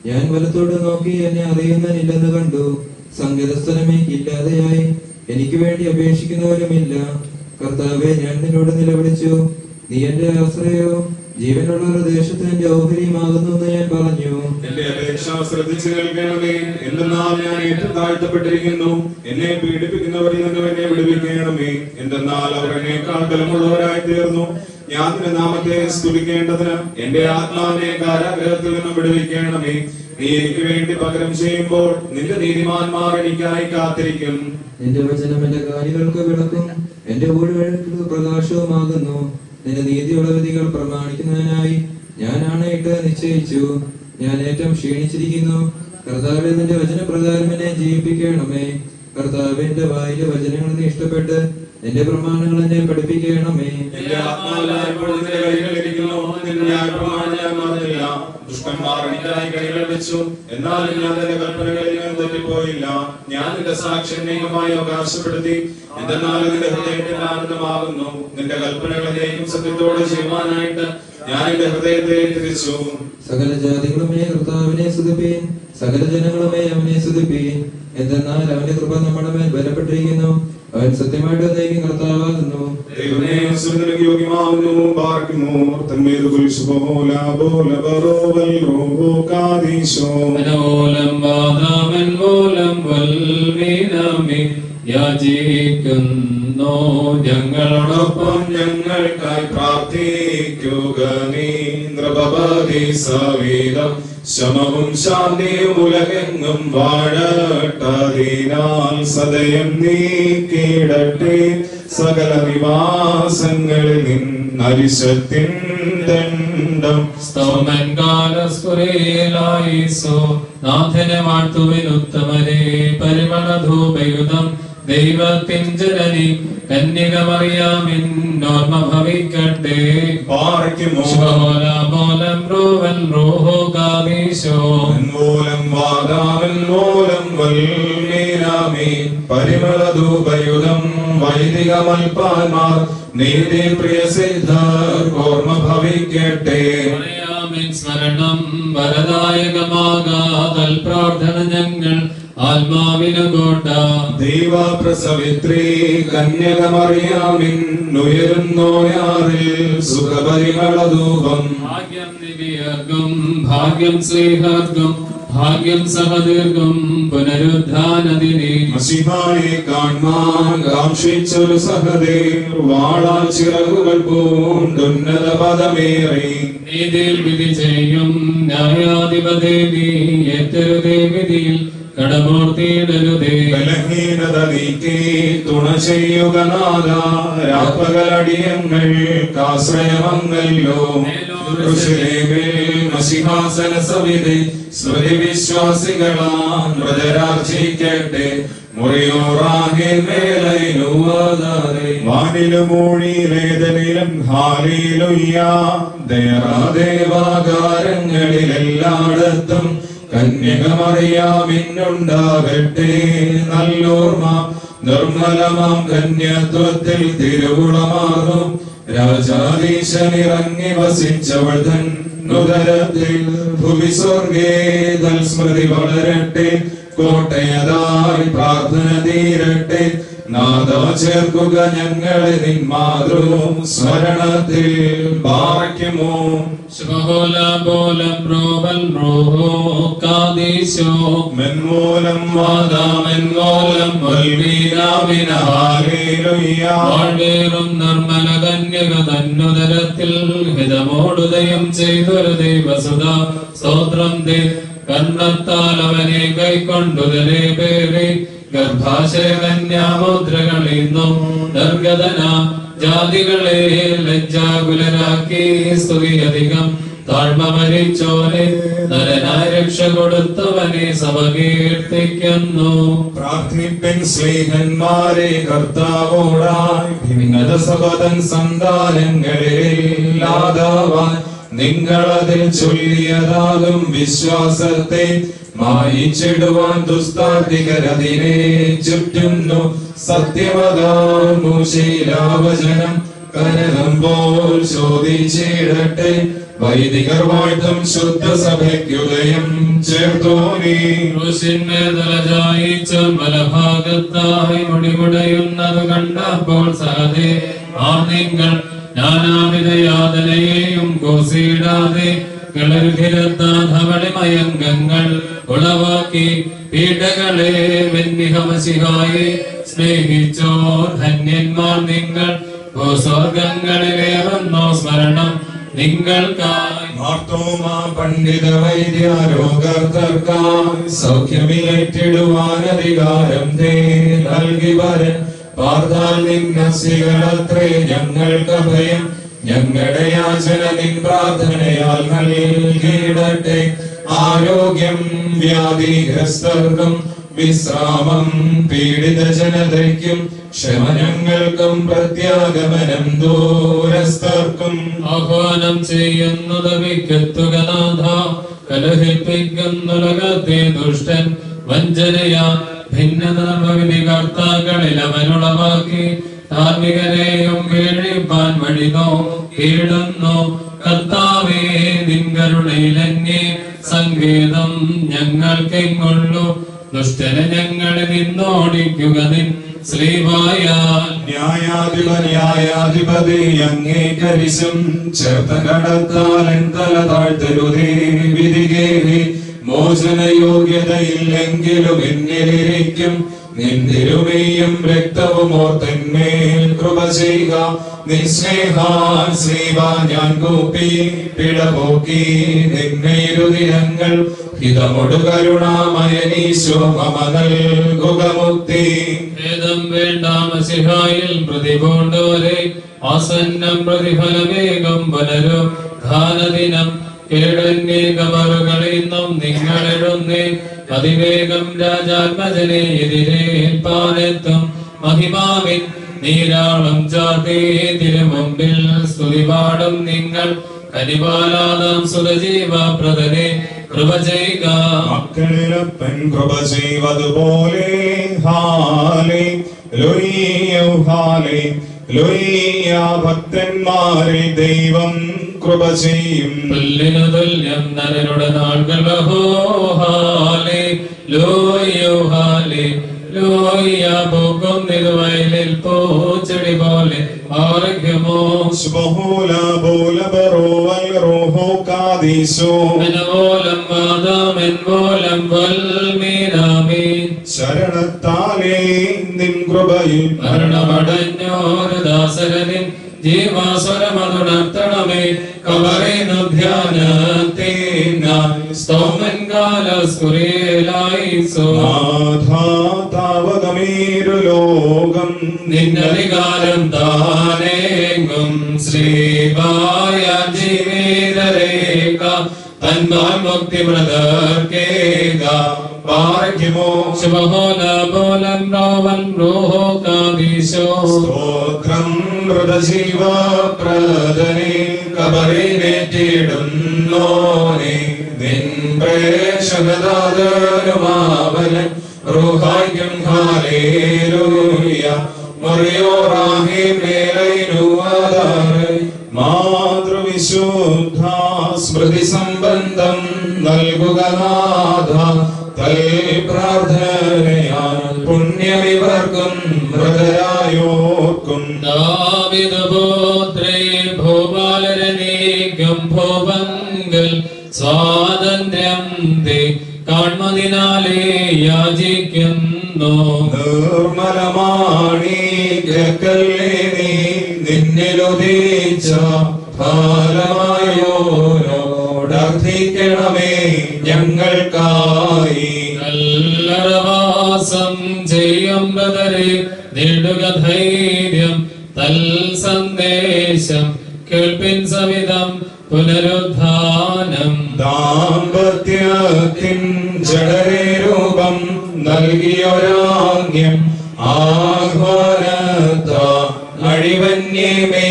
ഞാൻ വലത്തോട് നോക്കി എന്നെ അറിയുന്നതില്ലെന്ന് കണ്ടു. സങ്കേതസ്ഥലമേക്കില്ലാതെയായി. എനിക്ക് വേണ്ടി അപേക്ഷിക്കുന്നവരുമില്ല. കർത്താവെ, ഞാൻ നിന്നോട് നിലവിളിച്ചു. നീ എന്റെ ആശ്രയവും ജീവനുള്ള ഒരു ദേശത്ത് എന്റെ ഓഹരിയുമാകുന്നു എന്ന് ഞാൻ പറഞ്ഞു.
എന്റെ അപേക്ഷ ശ്രദ്ധിച്ചു കേൾക്കണമേ. എന്തെന്നാൽ ഞാൻ ഏറ്റവും താഴ്ത്തപ്പെട്ടിരിക്കുന്നു. എന്നെ പീഡിപ്പിക്കുന്നവരിൽ നിന്നും എന്നെ വിടുവിക്കണമേ. എന്തെന്നാൽ അവർ എന്നേക്കാൾ ബലമുള്ളവരായി തീർന്നു. ഞാൻ നിന്റെ നാമത്തെ സ്തുതിക്കേണ്ടതിന് എന്റെ ആത്മാവിനെ കാരാഗ്രഹത്തിൽ നിന്നും വിടുവിക്കണമേ. നീ എനിക്ക് വേണ്ടി പകരം ചെയ്യുമ്പോൾ നിന്റെ നീതിമാന്മാർ എനിക്കായി കാത്തിരിക്കും.
എന്റെ വചനം എന്റെ കാലുകൾക്ക് വിളക്കും എന്റെ ഊടുവഴികൾക്ക് പ്രകാശവുമാകുന്നു. നിന്റെ നീതിയുള്ള വിധികൾ പ്രമാണിക്കുന്നതിനായി ഞാൻ ആണയിട്ട് നിശ്ചയിച്ചു. ഞാൻ ഏറ്റവും ക്ഷീണിച്ചിരിക്കുന്നു. കർത്താവേ, നിന്റെ വചനപ്രകാരം എന്നെ ജീവിപ്പിക്കണമേ. കർത്താവേ, എന്റെ വായിലെ വചനങ്ങൾ നീ ഇഷ്ടപ്പെട്ട് എന്റെ പ്രമാണങ്ങൾ എന്നെ പഠിപ്പിക്കണമേ.
എന്റെ ആത്മാവിലായപ്പോൾ നിന്റെ കൈകൾ ഇരിക്കുന്നു. നിന്റെ ന്യായപ്രമാണം ഞാൻ മറന്നില്ല. ദുഷ്ടന്മാർ എനിക്കായി കൈകൾ വെച്ചു. എന്നാലും ഞാൻ നിന്റെ കൽപ്പനകളിൽ നിന്ന് തെറ്റിപ്പോയില്ല. ഞാൻ നിന്റെ സാക്ഷ്യമായി അവകാശപ്പെടുത്തി. എന്തെന്നാൽ നിന്റെ ഹൃദയത്തിന്റെ ആനന്ദമാകുന്നു. നിന്റെ കൽപ്പനകളെയും സത്യത്തോടെ ചെയ്യുവാനായിട്ട് ഞാൻ എന്റെ ഹൃദയത്തെ തിരിച്ചു.
സകല ജാതികളുമേ കർത്താവിനെ സ്തുതിപ്പീൻ. സകല ജനങ്ങളുമേ അവനെ സ്തുതിപ്പീൻ. എന്തെന്നാൽ അവന്റെ കൃപ നമ്മുടെ മേൽ ബലപ്പെട്ടിരിക്കുന്നു. അവൻ സത്യമായിട്ട് നീക്കും കർത്താവാകുന്നു.
ദൈവമേ, സുരനിനക്ക് യോഗ്യമാകുന്നു പാർക്കുന്നു തന്മേത് കുരിശുപോല പോല ബറോവൽ റോഹോ കാദീശോ
മനോലം വാദാമൻ മൂലം വൽമീനാമി യാചിക്കുന്നു ഞങ്ങളോടൊപ്പം
ഞങ്ങൾക്കായി പ്രാർത്ഥിക്കുക നീ നൃപതി സവിധം ശമവും ശാന്തിയും ഉലകെങ്ങും വാഴട്ടതിനാൽ സദയം നീക്കിടട്ടെ സകല നിവാസങ്ങളിൽ നിന്നരിശത്തിൻ ദണ്ഡം
സ്തോമൻ കാലസ്ഫുരേലായിസോ നാഥനെ വാഴ്ത്തുവിൻ ഉത്തമരെ പരിമളധൂപയുധം ദൈവത്തിൻ ജനനി കന്യകമറിയാമിൻ ഓർമ്മ ഭവിക്കട്ടെ
പാറയ്ക്കുമോ
മൂലം റോവൻ റോഹോ കാദീശോ
മൂലം വാദാവൻ മൂലം വൽമീനാമി പരിമളധൂപയുധം വൈദിക മൽപ്പാന്മാർ നീതി പ്രിയ സിദ്ധർ ഓർമ്മ ഭവിക്കട്ടെ
പറയാമിൻ സ്മരണം വരദായകമാകാതൽ പ്രാർത്ഥന ഞങ്ങൾ ആത്മാവിനു കോട്ട
ദൈവ പ്രസവിത്രി കന്യകമറിയാമിൻ ഉയരുന്നോയാറിൽ സുഖപരിമളധൂപം
ഭാഗ്യം നിധിയർക്കും ഭാഗ്യം സ്നേഹർക്കും ഭാഗ്യം സഹദീർഘം പുനരുദ്ധാനദിനെ
മസിഹായെ കാൺമാൻ കാക്ഷിച്ചൊരു സഹദേർ വാളാൽ ചിറകുകൾ പൂണ്ടുന്നത പദമേറി
നീതിയിൽ വിധി ചെയ്യും ന്യായാധിപതേ നീ ഏറ്റരുതേ വിധിയിൽ കടമൂർത്തിയിടരുതേ
ബലഹീനത നീക്കി തുണ ചെയ്യുക നാഥ രാപ്പകലടിയങ്ങൾക്കാശ്രയമങ്ങല്ലോ മസിഹാസന സവിധി സ്മൃതി വിശ്വാസികളാം പ്രജരാർജിക്കട്ടെ വാനിലും മൂഴിയിലേതനിലും ഹാലിലുയ്യ ദേവാകാരങ്ങളിലെല്ലായിടത്തും കന്യകമറിയാമിന്നുണ്ടാകട്ടെ നല്ലോർമ്മ നിർമ്മലമാം കന്യത്വത്തിൽ തിരുവുളമാകും രാജാധീശനിറങ്ങി വസിച്ചവൾ തൻ നുദരത്തിൽ ഭുവി സ്വർഗേ തൽസ്മൃതി വളരട്ടെ കോട്ടയതായി പ്രാർത്ഥന തീരട്ടെ നാദ ചേർക്കുക ഞങ്ങളെ നിൻ മാതൃ സ്മരണത്തിൽ പാറയ്ക്കുമോ മെൻമൂലം വാദാമെൻമൂലം
വാഴ്വേറും നിർമ്മല കന്യക തന്നുദരത്തിൽ ഹിതമോടുദയം ചെയ്തൊരു ദൈവസുത സ്തോത്രം ദേ കർണത്താൽ അവനെ കൈക്കൊണ്ടുതരേ പേരെ ഗർഭാശയ കന്യാമുദ്രകളിന്നും നിർഗതന ജാതികളെ ലജ്ജാകുലരാക്കി സ്തുതി അധികം താഴ്മ മരിച്ചോനെ നരനായ രക്ഷ കൊടുത്തവനെ സഭ കീർത്തിക്കുന്നു
പ്രാർത്ഥിപ്പിൻ സ്നേഹന്മാരെ കർത്താവോടായി ഭിന്നത സപതൻ സന്താനങ്ങളില്ലാതാവാൻ നിങ്ങളതിൽ ചൊല്ലിയതാകും വിശ്വാസത്തെ മായിച്ചിടുവാൻ ദുസ്താർത്തികരതിനെ ചുറ്റുന്നു സത്യമതാശീലാവചനം കനകം പോൽ ചോദിച്ചിടട്ടെ വൈദികർ വാഴ്ത്തും ശുദ്ധ സഭയ്ക്കുദയം ചേർത്തോനീ
ബലഭാഗത്തായി മുടിമുടയുന്നത് കണ്ടപ്പോൾ സഹതേ ആ നിങ്ങൾ നാനാവിധ യാതനയെയും കോസിടാതെ ധവളിമയംഗങ്ങൾ ഉളവാക്കി പീഡകളെ വെന്നിഹമസിഹായെ സ്നേഹിച്ചോ ധന്യന്മാർ നിങ്ങൾ സ്വർഗങ്ങളിലേറുന്നോ സ്മരണം നിങ്ങൾക്കായി
മാർത്തോമാ പണ്ഡിത വൈദ്യാരോഗർക്കായി സൗഖ്യമിലേറ്റിടുവാൻ അധികാരം തേ നൽകി വരൻ പാർത്താൽ നിന്നസികളത്രേ ഞങ്ങൾക്ക് ഭയം ഞങ്ങളുടെ യാചന നിൻ പ്രാർത്ഥനയാൽ നൽകിയിടട്ടെ ആരോഗ്യം വ്യാധിഗ്രസ്തർക്കും വിശ്രാമം പീഡിത ജനതയ്ക്കും ക്ഷമനങ്ങൾക്കും പ്രത്യാഗമനം ദൂരസ്ഥർക്കും
ആഹ്വാനം ചെയ്യുന്നത് വിക്കത്തുക നാഥ കലഹിപ്പിക്കുന്നുലകത്തെ ദുഷ്ടൻ വഞ്ചനയാ ഭിന്നധർമ്മവിധി കർത്താക്കളിൽ അവനുളവാക്കി ധാർമ്മികരെയും വീഴിപ്പാൻ വഴിനോ കീടുന്നു കർത്താവേ നിൻകരുണയിലന്യേ സംഗീതം ഞങ്ങൾക്കെങ്ങുള്ളൂ ദുഷ്ടനെ ഞങ്ങളെ നിന്നോടിക്കുക നിൻ ശ്രീവായാൽ
ന്യായാധിപതി അംഗീകരിച്ചും ചേർത്ത കടത്താലൻ തല താഴ്ത്തരുതേ വിധികേറി മോചനയോഗ്യതയില്ലെങ്കിലും എന്നിലിരിക്കും നിന്തിരുമേയും രക്തവും ഓർത്തന്മേൽ കൃപ ചെയ്യുക നിസ്നേഹാൻ ശ്രീവാ ഞാൻ കൂപ്പി പിഴപോക്കി നിന്നെ ഇരുദിനങ്ങൾ ഹിതമൊടു കരുണാമയനീശോ മമ നൽകുക മുക്തി
ഭേദം വേണ്ട മസിഹായിൽ പ്രതിപൂണ്ടോരെ ആസന്നം പ്രതിഫലമേകം പുനരും ധാനദിനം കേടന്യേകമറുകളിന്നും നിങ്ങളെഴുന്നേ അതിവേഗം രാജാത്മജനെ എതിരേൽപ്പാനെത്തും മഹിമാവിൻ നീരാളം ചാർത്തി തിരുമുമ്പിൽ സ്തുതിപാടും നിങ്ങൾ കനിപാലാദം സുരജീവ പ്രദനെ കൃപ ചെയ്യുക
മക്കളിലപ്പൻ കൃപ ചെയ്വതുപോലെ ഹാലേ ലൂയ്യ ഹാലേ ലൂയ്യ ഭക്തന്മാരിൽ ദൈവം കൃപ ചെയ്യും
പുല്ലിനു തുല്യം നരനുടെ നാൾകൾ ബഹോഹാലേ ലോയോ ഹാലേ ലോയ പൂക്കും നിരുവയലിൽ പൂച്ചെടി പോലെ ആരോഗ്യമോ
സുബഹൂല ബോല ബറോവൽ റോഹോ കാദീസോ
മനവോലം വാദാമെൻ പോലം വൽമീനാമീ
ശരണത്താലേ നിൻ കൃപയിൽ
മരണമടഞ്ഞോരു ദാസരനിൻ ജീവാസ്വരമതുണർത്തണമേ കവറിനു ധ്യാനത്തിനായി സ്തോമൻ കാലസ്കുറിയലായിസോ
താവതമീരു ലോകം
നിന്നധികാരം താനെങ്കും ശ്രീവായ ജീവിതരേഖ തന്മാൻ മുക്തി വ്രതർക്കേക
ഭാഗ്യമോ
ശുഭഹോല ബോലം റോവൻ റോഹോ കാദീശോ
സ്തോത്രം മൃതജീവ പ്രദനെ കബറിനേറ്റിടുന്നോനെ നിൻ പ്രേക്ഷകദാതനുമാവനൻ റൂഹായ്ക്കും ഹാലേലൂയ മുറിയോറാഹിം മേലൈനുവാദാറ് മാതൃവിശുദ്ധ സ്മൃതി സംബന്ധം നൽകുക നാഥ തൽ പ്രാർത്ഥനയാൽ പുണ്യമിവർക്കും മൃതരായോർക്കും
ദാവിദപുത്രേ ഭൂപാലരനീക്കും ഭൂപങ്കൽ സ്വാതന്ത്ര്യം തേ കാൺമതിനാലേ യാചിക്കുന്നു
നിർമ്മലമാണീക്കല്ലേ നീ നിന്നിലുദീച്ച ഫലമായോടർത്ഥിക്കണമേ ഞങ്ങൾക്കായി
നല്ലറവാസം ചെയ്യും ബ്രദരെ നേടുക ധൈര്യം തൽ സന്ദേശം കേൾപ്പിൻ സവിധം പുനരുദ്ധാനം
ദാമ്പത്യത്തിൻ ജഡരേ രൂപം നൽകിയൊരാഗ്യം ആഹ്വാനത്ത അഴിവന്യമേ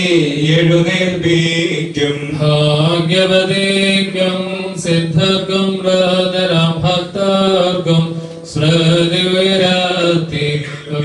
എഴുന്നേൽപ്പിക്കും
ഭാഗ്യവതേക്കും സിദ്ധർക്കും ബ്രദരാം ഭക്തർക്കും സ്മൃതി ഉയരത്തി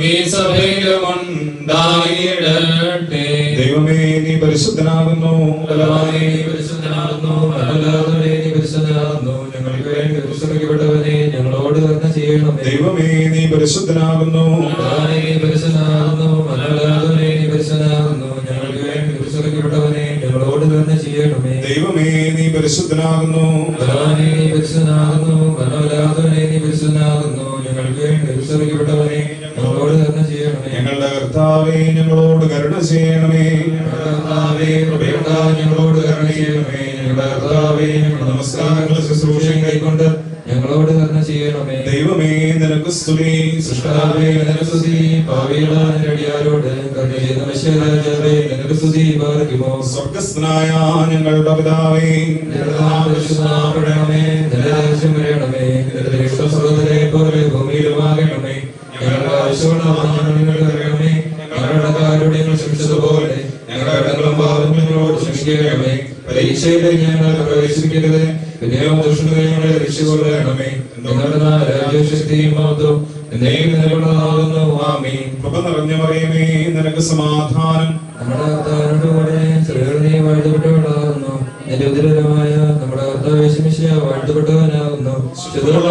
ഈ സഭയിലുമുണ്ടായിടട്ടെ.
ദൈവമേ നീ പരിശുദ്ധനാകുന്നു
ബലവാനേ, നീ പരിശുദ്ധനാകുന്നു. അല്ലാതെ നീ പരിശുദ്ധനാകുന്നു. ഞങ്ങൾക്ക് വേണ്ടി ക്രൂശിക്കപ്പെട്ടവനെ ഞങ്ങളോട് കരുണ ചെയ്യണമേ.
ദൈവമേ നീ പരിശുദ്ധനാകുന്നു
ബലവാനേ, നീ പരിശുദ്ധനാകുന്നു. അല്ലാതെ നീ പരിശുദ്ധനാകുന്നു. ഞങ്ങൾക്ക് വേണ്ടി ക്രൂശിക്കപ്പെട്ടവനെ ഞങ്ങളോട് കരുണ ചെയ്യണമേ.
ദൈവമേ നീ പരിശുദ്ധനാകുന്നു
ബലവാനേ, നീ പരിശുദ്ധനാകുന്നു. അല്ലാതെ നീ പരിശുദ്ധനാകുന്നു. ഞങ്ങൾക്ക് വേണ്ടി ക്രൂശിക്കപ്പെട്ടവനെ ഞങ്ങളോട് കരുണ ചെയ്യണമേ.
ഞങ്ങളുടെ കർത്താവേ ഞങ്ങളോട് കരുണ ചെയ്യണമേ
കർത്താവേ, കൃപയുണ്ടായി ഞങ്ങളോട് കരുണ ചെയ്യണമേ. ഞങ്ങളുടെ കർത്താവേ, ഞങ്ങളുടെ നമസ്കാരങ്ങളും ശുശ്രൂഷയും കൈക്കൊണ്ട് ഞങ്ങളോട് കരുണ ചെയ്യണമേ.
ദൈവമേ നിനക്ക് സ്തുതി
സൃഷ്ടാവേ, നിനക്ക് സ്തുതി. പാപികളായ നിന്റെ അടിയാരോട് കരുണ ചെയ്ത മനുഷ്യരാജാവേ, നിനക്ക് സ്തുതി. പാർക്കുമോ
സ്വർഗസ്ഥനായ ഞങ്ങളുടെ പിതാവേ
നിന്റെ നാമം പരിശുദ്ധമാക്കപ്പെടണമേ. നിന്റെ രാജ്യം വരണമേ. നിന്റെ ഇഷ്ടം സ്വർഗ്ഗത്തിലെ പോലെ ഭൂമിയിലുമാകണമേ. ഞങ്ങളുടെ ആവശ്യമുള്ള ആഹാരം ഞങ്ങൾക്ക് തരണമേ. ഞങ്ങളുടെ കടക്കാരോട് ഞങ്ങൾ ക്ഷമിച്ചതുപോലെ ഞങ്ങളുടെ കടങ്ങളും പാപങ്ങളും ഞങ്ങളോട് ക്ഷമിക്കണമേ. പരീക്ഷയിലേക്ക് ഞങ്ങൾ പ്രവേശിപ്പിക്കരുത്. പിന്നെയോ ദുഷ്ടതയെ ഞങ്ങളെ രക്ഷിക്കൊള്ളണമേ. ഞങ്ങളുടെ രാജ്യശക്തിയും മഹത്വവും എന്നേക്കും നിലകൊള്ളതാകുന്നു. ആമീൻ.
കൃപ നിറഞ്ഞ മറിയമേ നിനക്ക് സമാധാനം
നമ്മുടെ കർത്താവിനോട് കൂടെ സ്ത്രീകൾ നീ വാഴ്ത്തപ്പെട്ടവളാകുന്നു. നിന്റെ ഉദരമായ നമ്മുടെ കർത്താവ് യേശുമിശിഹാ വാഴ്ത്തപ്പെട്ടവനാകുന്നു. ശുദ്ധമുള്ള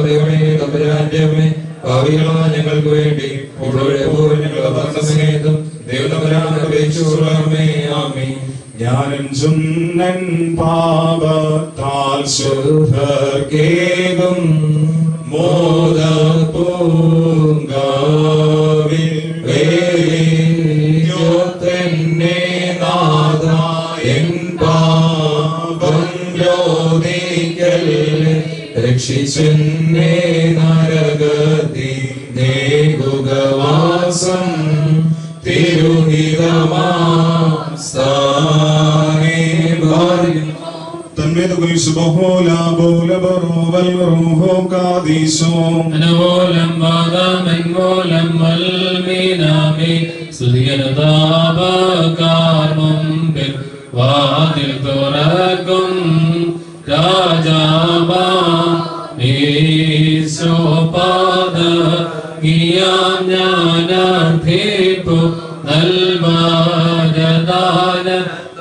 ദൈവമേ, തമ്പുരാന്റെ അമ്മേ, ഭാവികളായ ഞങ്ങൾക്ക് വേണ്ടി പൂർവ്വം ഞങ്ങളുടെ മരണസമയത്തും ദൈവതമ്പുരാനോട് അപേക്ഷിച്ചുകൊള്ളണമേ. ആമേൻ.
ഞാനും ചുന്നൻ പാപത്താൽ ശുദ്ധർക്കേകും മോദപൂങ്കാവിൽ വേലിയോത്തന്നെ നാഥ എൻ പാപം രോധിക്കൽ രക്ഷിച്ചെന്നെ നരകത്തി നേകുകവാസം തിരുഹിതമാസ്ഥാനേ ഭാര്യം തന്മേത കുരിശുബഹോല ബോലബറോവൽ റൂഹോ കാദീശോ
അനുമൂലം വാദമെൻമൂലം വൽമീനാമി സ്തുതിയനുതാപകാർമുമ്പിൽ വാതിൽ തുറക്കും രാജാവാ ഈശോപാദ ഗിയാം ഞാനർഭിപ്പു നൽവാരദാന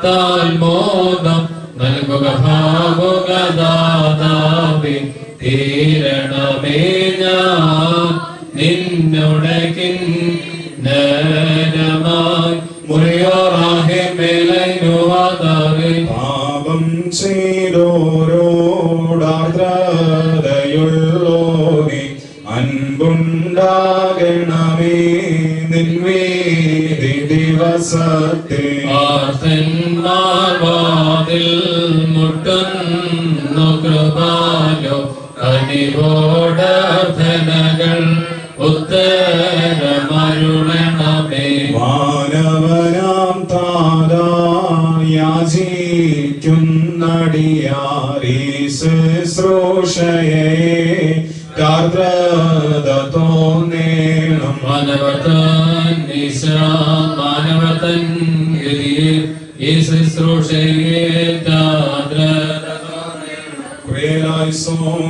താൽമോദം നൽകുക ഭാവുകദാതാവേ തീരണമേ ഞാൻ നിന്നുടെ കിന്നരമായി മുറിയോറാഹെ മേലൈനുവാതാവേ
പാപം ചെയ്തോരോടാർദ്രതയുള്ളോനെ അൻപുണ്ടാകണമേ നിൻവേദി ദിവസത്തിൽ
ആർത്തന്മാർ വാതിൽ മുട്ടുന്നു കൃപാലോ അനിവോടർദ്ധനകൾ ഉത്തരമരുളണമേ
മാനവനാം താരായാചിക്കുന്നടിയാരീ ശുശ്രൂഷയെ കാർദ്രത തോന്നേണം
മാനവതൻ മാനവതൻ ഈ ശുശ്രൂഷയെ
കുറിയലായിസോൻ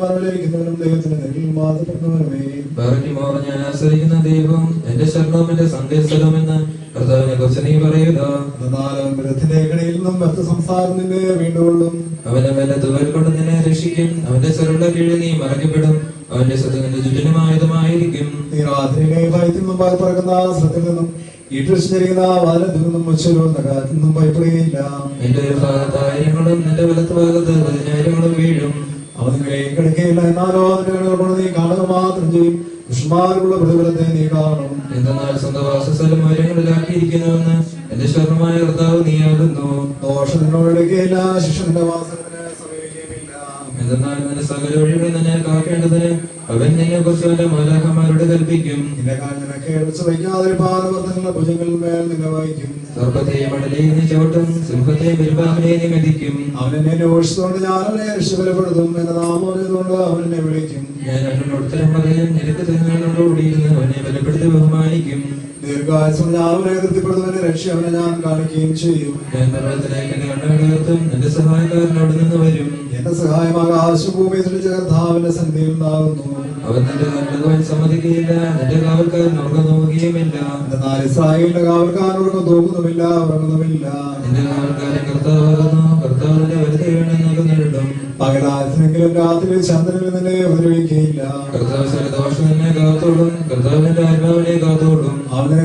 മറവിലിരിക്കുന്നവനും ദൈവത്തിന്റെ നെല്ലിൽ മാതപ്പെടുന്നവനുമേ
പറഞ്ഞുമോർ ഞാൻ ആശ്രയിക്കുന്ന ദൈവം എന്റെ ശരണവും എന്റെ സന്ദേശമെന്ന് കർത്താവിനെ കുറിച്ച് നീ പറയുക.
എന്നാൽ ബലത്തിന്റെ കണിയിൽ നിന്നും വ്യർത്ഥ സംസാരം നിന്നെ വീണ്ടുകൊള്ളും.
അവന്റെ മേലെ തുവൽ കൊണ്ട് നിന്നെ രക്ഷിക്കും. അവന്റെ ചെറുടെ കീഴിൽ നീ മറക്കപ്പെടും. അവന്റെ ശത്രുവിന്റെ ചുറ്റിനുമായുധമായിരിക്കും.
നീ രാത്രിയിലെ ഭയത്തിൽ നിന്നും പറക്കുന്ന ശ്രദ്ധയിൽ നിന്നും ഈട്ടിരിക്കുന്ന വാലത്തിൽ നിന്നും ഉച്ചരുന്ന കാറ്റിൽ നിന്നും ഭയപ്പെടുകയില്ല.
എന്റെ ഒരു ഭാഗത്ത് 1000 നിന്റെ വലത്ത് ഭാഗത്ത് 10,000 വീഴും.
അവൻ നിങ്ങളെയും കിടക്കയില്ല. എന്നാലോ അതിന്റെ കണ്ണുകൾ കൊണ്ട് നീ കാണുക മാത്രം ചെയ്യും. ദുഷ്ടന്മാർക്കുള്ള പ്രതിഫലത്തെ നീ കാണും.
എന്തെന്നാൽ സ്വന്തം വാസസ്ഥലം ഉയരങ്ങളിലാക്കിയിരിക്കുന്നുവെന്ന് എന്റെ ശരണമായ കർത്താവ് നീയാകുന്നു.
ദോഷം നിന്നോട് എടുക്കുകയില്ല. ശിക്ഷ നിന്റെ വാസനത്തിന് സമീപിക്കുകയുമില്ല.
എന്തെന്നാൽ നിന്റെ സകല വഴികൾ നിന്നെ കാക്കേണ്ടതിന് അവൻ നിന്നെ കുറിച്ച് അവന്റെ മാലാഖമാരോട് കൽപ്പിക്കും.
നിന്റെ കാൽ നിനക്ക് എടുത്ത് വയ്ക്കാതിരിപ്പാൻ നിങ്ങളുടെ ഭുജങ്ങളിൽ മേൽ നിന്നെ വഹിക്കും.
സർപ്പത്തെയും മടലെയും നീ ചവിട്ടും. സിംഹത്തെയും പെരുമ്പാമ്പിനെയും നീ മെതിക്കും.
അവൻ എന്നെ അന്വേഷിച്ചുകൊണ്ട് ഞാൻ അവനെ രക്ഷപ്പെടുത്തും. എന്റെ നാമം അറിയതുകൊണ്ട് അവൻ എന്നെ വിളിക്കും.
ഞാൻ അവനോട് ഉത്തരം പറയും. നിനക്ക് തിരുനാളോടുകൂടിയിരുന്ന് അവനെ ബലപ്പെടുത്തി ബഹുമാനിക്കും.
ദീർഘായുസ്സും ഞാൻ അവനെ തൃപ്തിപ്പെടുത്തും. രക്ഷ അവനെ ഞാൻ കാണിക്കുകയും ചെയ്യും.
ഞാൻ പർവ്വതത്തിലേക്ക് എന്റെ കണ്ണുകൾ ഉയർത്തും. എന്റെ സഹായക്കാരനോട് നിന്ന് വരും.
എന്റെ സഹായം ആകാശഭൂമി സൃഷ്ടിച്ച കർത്താവിന്റെ സന്നിധിയിൽ ഉണ്ടാകുന്നു.
അവൻ നിന്റെ നല്ലതുവാൻ സമ്മതിക്കുകയില്ല. നിന്റെ കാവൽക്കാരൻ ഉറക്കം നോക്കുകയുമില്ല.
എന്നാൽ ഇസ്രായേലിന്റെ കാവൽക്കാർ ഉറക്കം തോക്കുന്നുമില്ല, ഉറങ്ങുന്നുമില്ല.
നിന്റെ കാവൽക്കാരൻ കർത്താവാകുന്നു. കർത്താവ് നിന്റെ വലത്തെ വീണെന്നൊക്കെ നേരിടും.
പകലാത്തിനെങ്കിലും രാത്രി ചന്ദ്രനിൽ നിന്നെ ഉപദ്രവിക്കുകയില്ല.
കർത്താവ് ചില ദോഷം നിന്നെ കാത്തോളും. കർത്താവിന്റെ ആത്മാവിനെ കാത്തോളും.
അവനെ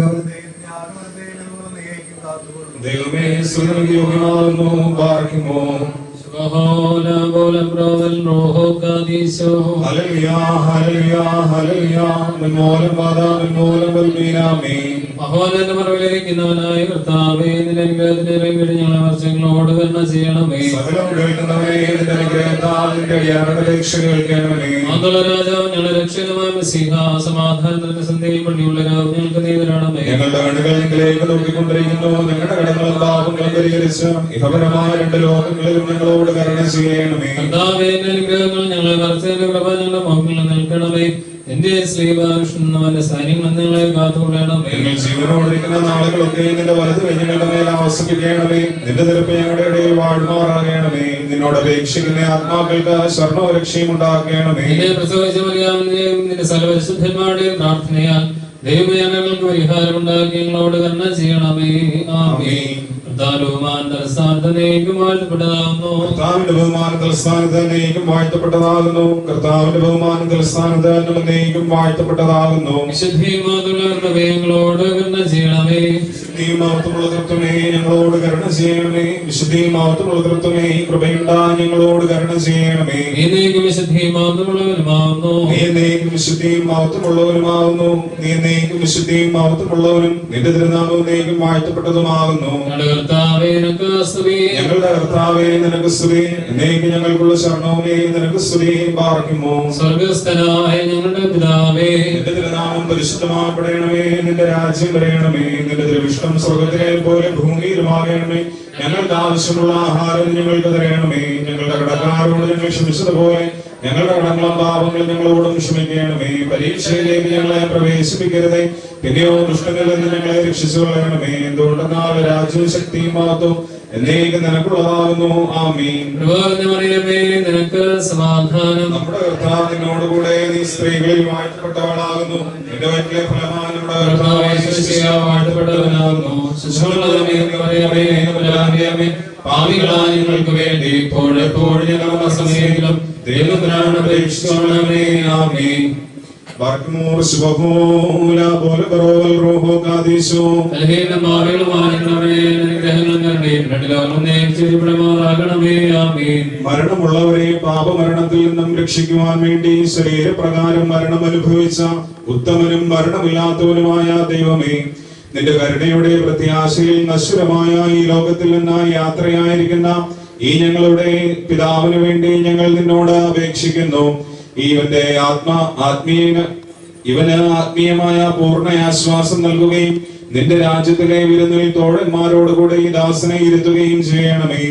ദൈവമേ സ്തുതിക്ക് യോഗ്യമാകുന്നു. പാർക്കുമോ ഹല്ലേലൂയ ഹല്ലേലൂയ ഹല്ലേലൂയ മുൻമൂലം വാദാമുൻമൂലം വൽമീനാമേ
മഹോന്നത മറവിലിരിക്കുന്നവനായ കർത്താവേ, നിന്റെ അനുഗ്രഹത്തിന്റെ വേണ്ടി ഞങ്ങളെ വർഷങ്ങളോട് കരുണ ചെയ്യണമേ.
സകലം കേൾക്കുന്നവനെ നിന്റെ അനുഗ്രഹത്താൽ നിന്റെ അടിയാറുടെ അപേക്ഷ കേൾക്കണമേ.
മാതുള രാജാവ് ഞങ്ങളുടെ രക്ഷകമായ മെസ്സിഹ, സമാധാനത്തിന്റെ സന്ധ്യയിൽ പള്ളിയുള്ള രാവ് ഞങ്ങൾക്ക് നീ തരണമേ.
ഞങ്ങളുടെ കണ്ണുകൾ നിങ്ങളിലേക്ക് നോക്കിക്കൊണ്ടിരിക്കുന്നു. ഞങ്ങളുടെ കടങ്ങളും പാപങ്ങളും പരിഹരിച്ച് ഇഹപരമായ 2 ലോകങ്ങളിലും ഞങ്ങളോട് കരുണ ചെയ്യണമേ.
കർത്താവേ, നിന്റെ അനുഗ്രഹങ്ങൾ ഞങ്ങളെ വർഷയുടെ കൃപ ഞങ്ങളുടെ മുഖങ്ങളിൽ നിൽക്കണമേ. എന്റെ ശ്രീഭാഷണന്റെ സൈന്യങ്ങൾ നിങ്ങളെ കാത്തുകൊള്ളണമേ.
ഞങ്ങൾ ജീവനോടിരിക്കുന്ന നാളുകളൊക്കെ നിന്റെ വലത് കൈ ഞങ്ങളുടെ മേൽ ആവസിപ്പിക്കണമേ. നിന്റെ നിരപ്പ് ഞങ്ങളുടെ ഇടയിൽ വാഴ്മാറാകണമേ. നിന്നോട് അപേക്ഷിക്കുന്ന ആത്മാക്കൾക്ക് ശരണവും രക്ഷയും ഉണ്ടാക്കണമേ.
നിന്നെ പ്രസവിച്ച മറിയാമിന്റെയും നിന്റെ സർവ്വശുദ്ധന്മാരുടെയും പ്രാർത്ഥനയാൽ ദൈവമേ ഞങ്ങൾക്ക് പരിഹാരം ഉണ്ടാക്കി ഞങ്ങളോട് കരുണ ചെയ്യണമേ. ആമേൻ.
കർത്താവിന്റെ ബഹുമാനത്തിൽ സ്ഥാനത്ത് എന്നേക്കും വാഴ്ത്തപ്പെട്ടതാകുന്നു. കർത്താവിന്റെ ബഹുമാനത്തിൽ സ്ഥാനത്ത് എന്നേക്കും വാഴ്ത്തപ്പെട്ടതാകുന്നു.
ഞങ്ങളോട് കരുണ ചെയ്യണമേ.
വിശുദ്ധിയുമാവത്തുമുള്ള തൃത്വമേ ഞങ്ങളോട് കരുണ ചെയ്യണമേ. വിശുദ്ധിയുമാവത്തുമുള്ള തൃത്വമേ കൃപയുണ്ടാ ഞങ്ങളോട് കരുണ ചെയ്യണമേ.
എന്നേക്കും വിശുദ്ധിയും മഹത്വമുള്ളവരുമാവുന്നു.
എന്നേക്കും വിശുദ്ധിയും മഹത്വമുള്ളവരുമാവുന്നു. എന്നേക്കും വിശുദ്ധിയും മഹത്വമുള്ളവരും നിന്റെ തിരുനാമവും എന്നേക്കും വാഴ്ത്തപ്പെട്ടതുമാകുന്നു.
ഞങ്ങളുടെ കർത്താവേ നിനക്ക് സ്തുതി.
ഞങ്ങളുടെ കർത്താവേ നിനക്ക് സ്തുതി. എന്നേക്കും ഞങ്ങൾക്കുള്ള ശരണവുമേ നിനക്ക് സ്തുതി. പാർക്കുമോ
സ്വർഗസ്ഥനായ ഞങ്ങളുടെ പിതാവേ,
നിന്റെ തിരുനാമം പരിശുദ്ധമാക്കപ്പെടണമേ. നിന്റെ രാജ്യം വരയണമേ. നിന്റെ തിരുവിഷ്ടം സ്വർഗത്തിലെ പോലെ ഭൂമിയിലുമാകണമേ. ഞങ്ങൾക്ക് ആവശ്യമുള്ള ആഹാരം ഞങ്ങൾക്ക് തരണമേ. ഞങ്ങളുടെ കടക്കാരോട് ഞങ്ങൾ ക്ഷമിച്ചതുപോലെ ഞങ്ങളുടെ കടങ്ങളും പാപങ്ങളും ഞങ്ങളോടും ക്ഷമിക്കണമേ. പരീക്ഷയിലേക്ക് ഞങ്ങളെ പ്രവേശിപ്പിക്കരുതേ, പിന്നെയോ ദുഷ്ടനിൽ നിന്ന് ഞങ്ങളെ രക്ഷിച്ചു കളയണമേ. എന്തുകൊണ്ടെന്നാൽ രാജ്യവും ശക്തിയും മഹത്വവും എന്നേക്കും നിനക്കുള്ളതാകുന്നു. ആമീൻ.
മറിയമേ നിനക്ക് സമാധാനം.
നമ്മുടെ കർത്താവ് നിന്നോടുകൂടെ നീ സ്ത്രീകളിൽ വാഴ്ത്തപ്പെട്ടവളാകുന്നു. നിന്റെ വയറ്റിലെ ഫലമായി നമ്മുടെ കർത്താവായ യേശുക്രിസ്തു
വാഴ്ത്തപ്പെട്ടവനാകുന്നു. പാപികളായ ഞങ്ങൾക്ക് വേണ്ടി ഇപ്പോഴെപ്പോഴും ഞങ്ങളുടെ സമയത്തിലും ദൈവത്തിനാണ് അപേക്ഷിക്കണമേ. ആമീൻ.
Barkmur Shubhola Bolabaro Roho Kadisho
Alhena Marilamariname Grahaname Nadilane Chiribramaganame Amin
Maranamulare Papa Maranatil Nam Rikshikuan Mindi Sere Pragara Maranamalpuisa Uttamanum Maranamilatunamaya Devame നിന്റെ കരുണയുടെ പ്രത്യാശയിൽ നശ്വരമായ ഈ ലോകത്തിൽ നിന്ന് യാത്രയായിരിക്കുന്ന ഈ ഞങ്ങളുടെ പിതാവിന് വേണ്ടി ഞങ്ങൾ നിന്നോട് അപേക്ഷിക്കുന്നു. ഇവന് ആത്മീയമായ പൂർണ്ണ ആശ്വാസം നൽകുകയും നിന്റെ രാജ്യത്തിലെ വിരുന്നിൽ തോഴന്മാരോടുകൂടെ ഈ ദാസനെ ഇരുത്തുകയും ചെയ്യണമേ.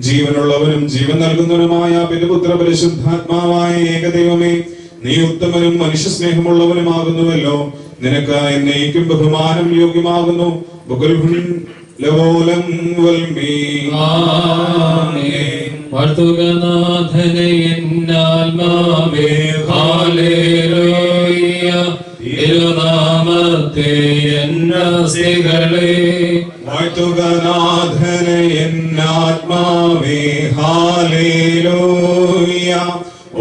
ജീവനുള്ളവനും ജീവൻ നൽകുന്നവനുമായ പിതൃപുത്ര പരിശുദ്ധാത്മാവായ ഏകദൈവമേ, നീ ഉത്തമനും മനുഷ്യ സ്നേഹമുള്ളവനുമാകുന്നുവല്ലോ. നിനക്ക് എന്നേക്കും ബഹുമാനം യോഗ്യമാകുന്നു.
വർത്തുകനാഥനെ എന്നാത്മാവേ ഹല്ലേലൂയ തിരുനാമത്തെ എന്നസ്തികളെ
വർത്തുകനാഥനെ എന്നാത്മാവേ ഹല്ലേലൂയ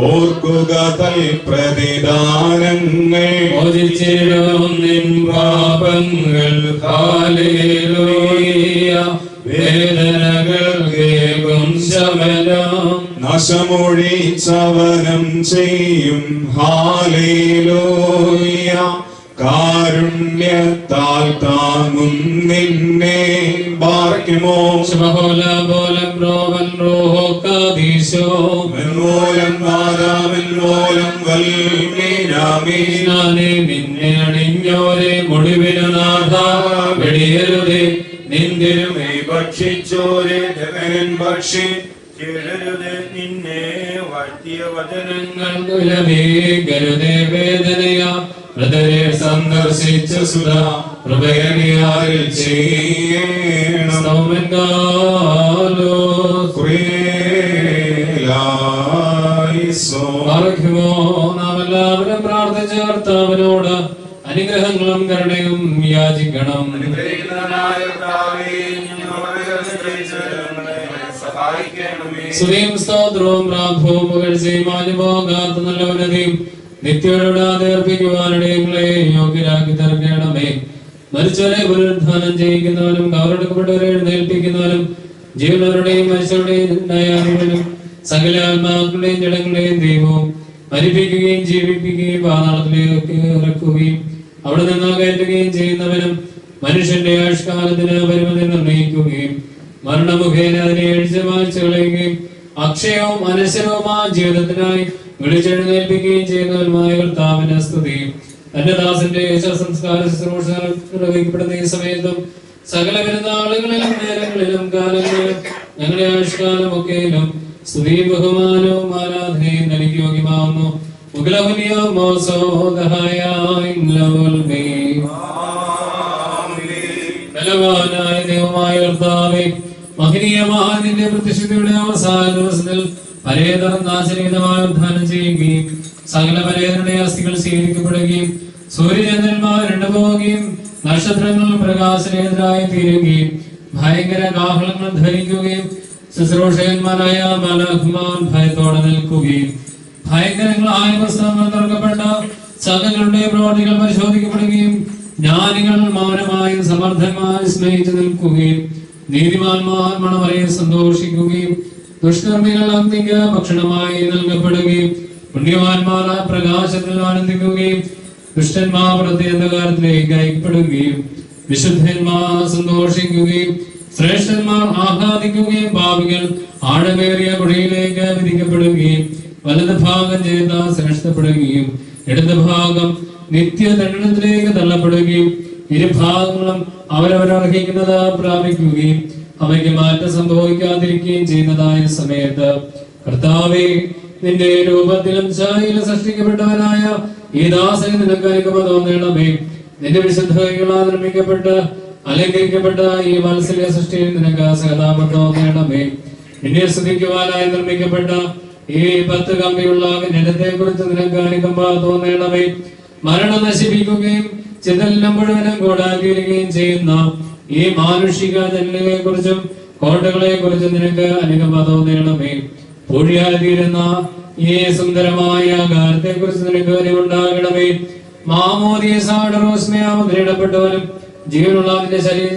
ഓർക്കുക തൽപ്രതിദാനങ്ങൾ
മോചിച്ചിടും നിൻ പാപങ്ങൾ ഹല്ലേലൂയ വേദനകൾ കേൾക്കും ശമനം
നാശമൊഴിച്ചവനം ചെയ്യും ഹല്ലേലൂയ കാരുണ്യത്താൽ താങ്ങും നിന്നെ ബാർക്കുമോ
ശുഭഹോലബോലം റോവൻ റോഹോ കാദീശോ
മെൻമൂലം മാതാമെൻമൂലം വൽമീനാമീനാനേ
നിന്നെ അണിഞ്ഞോരെ മുടിവിനു നാഥ വെടിയരുതേ നിന്തിരുമേ
ഭക്ഷിച്ചോരെ ജഗനൻ ഭക്ഷി ചിടരുത് നിന്നെ വാഴ്ത്തിയ
വചനങ്ങൾ കുലമേകരുതേ വേദനയ മൃതരെ സന്ദർശിച്ച സുധാ ഹൃദയനിയാരിൽ ചെയ്യണം നാം എല്ലാവരും പ്രാർത്ഥിച്ച കർത്താവിനോട് അനുഗ്രഹങ്ങളും കരുണയും യാചിക്കണം. സ്തുതിയും സ്തോത്രവും പ്രാർത്ഥവും പുകഴ്ചയും മാഞ്ഞുപോകാത്ത നല്ലവനതയും നിത്യയോടാതെ അർപ്പിക്കുവാനിടയങ്ങളെ യോഗ്യരാക്കി തീർക്കണമേ. മരിച്ചവരെ പുനരുദ്ധാനം ചെയ്യിക്കുന്നവനും കവറെടുക്കപ്പെട്ടവരെ എഴുന്നേൽപ്പിക്കുന്നവനും ജീവനവരുടെയും മരിച്ചവരുടെയും ന്യായാധിപനും സകല ആത്മാക്കളുടെയും ജഡങ്ങളുടെയും ദൈവവും മരിപ്പിക്കുകയും ജീവിപ്പിക്കുകയും പാതാളത്തിലേക്ക് ഇറക്കുകയും അവിടെ നിന്ന് കയറ്റുകയും ചെയ്യുന്നവനും മനുഷ്യന്റെ ആയുഷ്കാലത്തിന് പരിമിതി നിർണയിക്കുകയും മരണമുഖേന അതിനെ എഴുതിമാച്ചു കളയുകയും അക്ഷയവും അനശ്വരവുമായ ജീവിതത്തിനായി വിളിച്ചെഴുന്നേൽപ്പിക്കുകയും ചെയ്യുന്നവരുമായ കർത്താവിന്റെ സ്തുതി. തന്റെ ദാസന്റെ സംസ്കാര ശുശ്രൂഷ നിർവഹിക്കപ്പെടുന്ന ഈ സമയത്തും സകല പെരുന്നാളുകളിലും നേരങ്ങളിലും കാലങ്ങളിലും ഞങ്ങളുടെ ആയുഷ്കാലമൊക്കെയിലും സ്തുതിയും ബഹുമാനവും ആരാധനയും നൽകി യോഗ്യമാവുന്നു. ബലവാനായ ദൈവമായ കർത്താവേ, മഹനീയമായ നിന്റെ പ്രത്യക്ഷതയുടെ അവസാന ദിവസത്തിൽ പരേതരം നാശരഹിതമായ ഉദ്ധാനം ചെയ്യുകയും സകല പരേതരുടെ അസ്ഥികൾ സ്വീകരിക്കപ്പെടുകയും സൂര്യചന്ദ്രന്മാർ രണ്ടുപോവുകയും നക്ഷത്രങ്ങൾ പ്രകാശരഹിതരായി തീരുകയും ഭയങ്കര കാഹളങ്ങൾ ധരിക്കുകയും ശുശ്രൂഷകന്മാരായ മാലാഖമാർ ഭയത്തോടെ നിൽക്കുകയും ഭയങ്കരങ്ങളായ പുസ്തകങ്ങൾ തുറക്കപ്പെട്ട സകലരുടെ പ്രവർത്തികൾ പരിശോധിക്കപ്പെടുകയും ജ്ഞാനികൾ മൗനമായും സമർത്ഥമായി സ്നേഹിച്ചു നിൽക്കുകയും നീതിമാന്മാർ മണവരെ സന്തോഷിക്കുകയും ദുഷ്കർമ്മികൾ അഗ്നിക്ക് ഭക്ഷണമായി നൽകപ്പെടുകയും പുണ്യവാന്മാർ പ്രകാശത്തിൽ ആനന്ദിക്കുകയും ദുഷ്ടന്മാർ പ്രതി അന്ധകാരത്തിലേക്ക് അയക്കപ്പെടുകയും വിശുദ്ധന്മാർ സന്തോഷിക്കുകയും ശ്രേഷ്ഠന്മാർ ആഹ്ലാദിക്കുകയും പാപികൾ ആഴമേറിയ കുഴിയിലേക്ക് വിധിക്കപ്പെടുകയും വലത് ഭാഗം ചെയ്ത ശ്രേഷ്ഠപ്പെടുകയും ഇടത് ഭാഗം നിത്യദണ്ഡനത്തിലേക്ക് തള്ളപ്പെടുകയും ഇരുഭാഗങ്ങളും അവരവരർഹിക്കുന്നത് പ്രാപിക്കുകയും അവയ്ക്ക് മാറ്റം സംഭവിക്കാതിരിക്കുകയും ചെയ്യുന്നതായ സമയത്ത് കർത്താവേ, നിന്റെ രൂപത്തിലും ഛായയിലും സൃഷ്ടിക്കപ്പെട്ടവനായ ഈ ദാസന് നിനക്ക് അനുഗ്രഹം തോന്നണമേ. നിന്റെ വിശുദ്ധകളാൽ നിർമ്മിക്കപ്പെട്ട് അലങ്കരിക്കപ്പെട്ട ഈ വാത്സല്യ സൃഷ്ടിയിൽ നിനക്ക് സഹതാപം തോന്നണമേ. നിന്നെ സ്തുതിക്കുവാനായി നിർമ്മിക്കപ്പെട്ട ഈ 10 കമ്പിയുള്ള ജനത്തെ കുറിച്ച് നിനക്ക് അനുകമ്പ തോന്നണമേ. മരണം നശിപ്പിക്കുകയും ചിതലിനം മുഴുവനും കൂടാക്കിയിരിക്കുകയും ചെയ്യുന്ന ഈ മാനുഷിക ജനലയെ കുറിച്ചും കോട്ടകളെ കുറിച്ചും നിനക്ക് അനുകമ്പ തോന്നണമേ. പൂഴിയായി തീരുന്ന ഈ സുന്ദരമായ കാലത്തെ കുറിച്ച് നിനക്ക് അറിവുണ്ടാകണമേ. മുദ്രയിടപ്പെട്ടവനും ജീവനുള്ള നിന്റെ ശരീര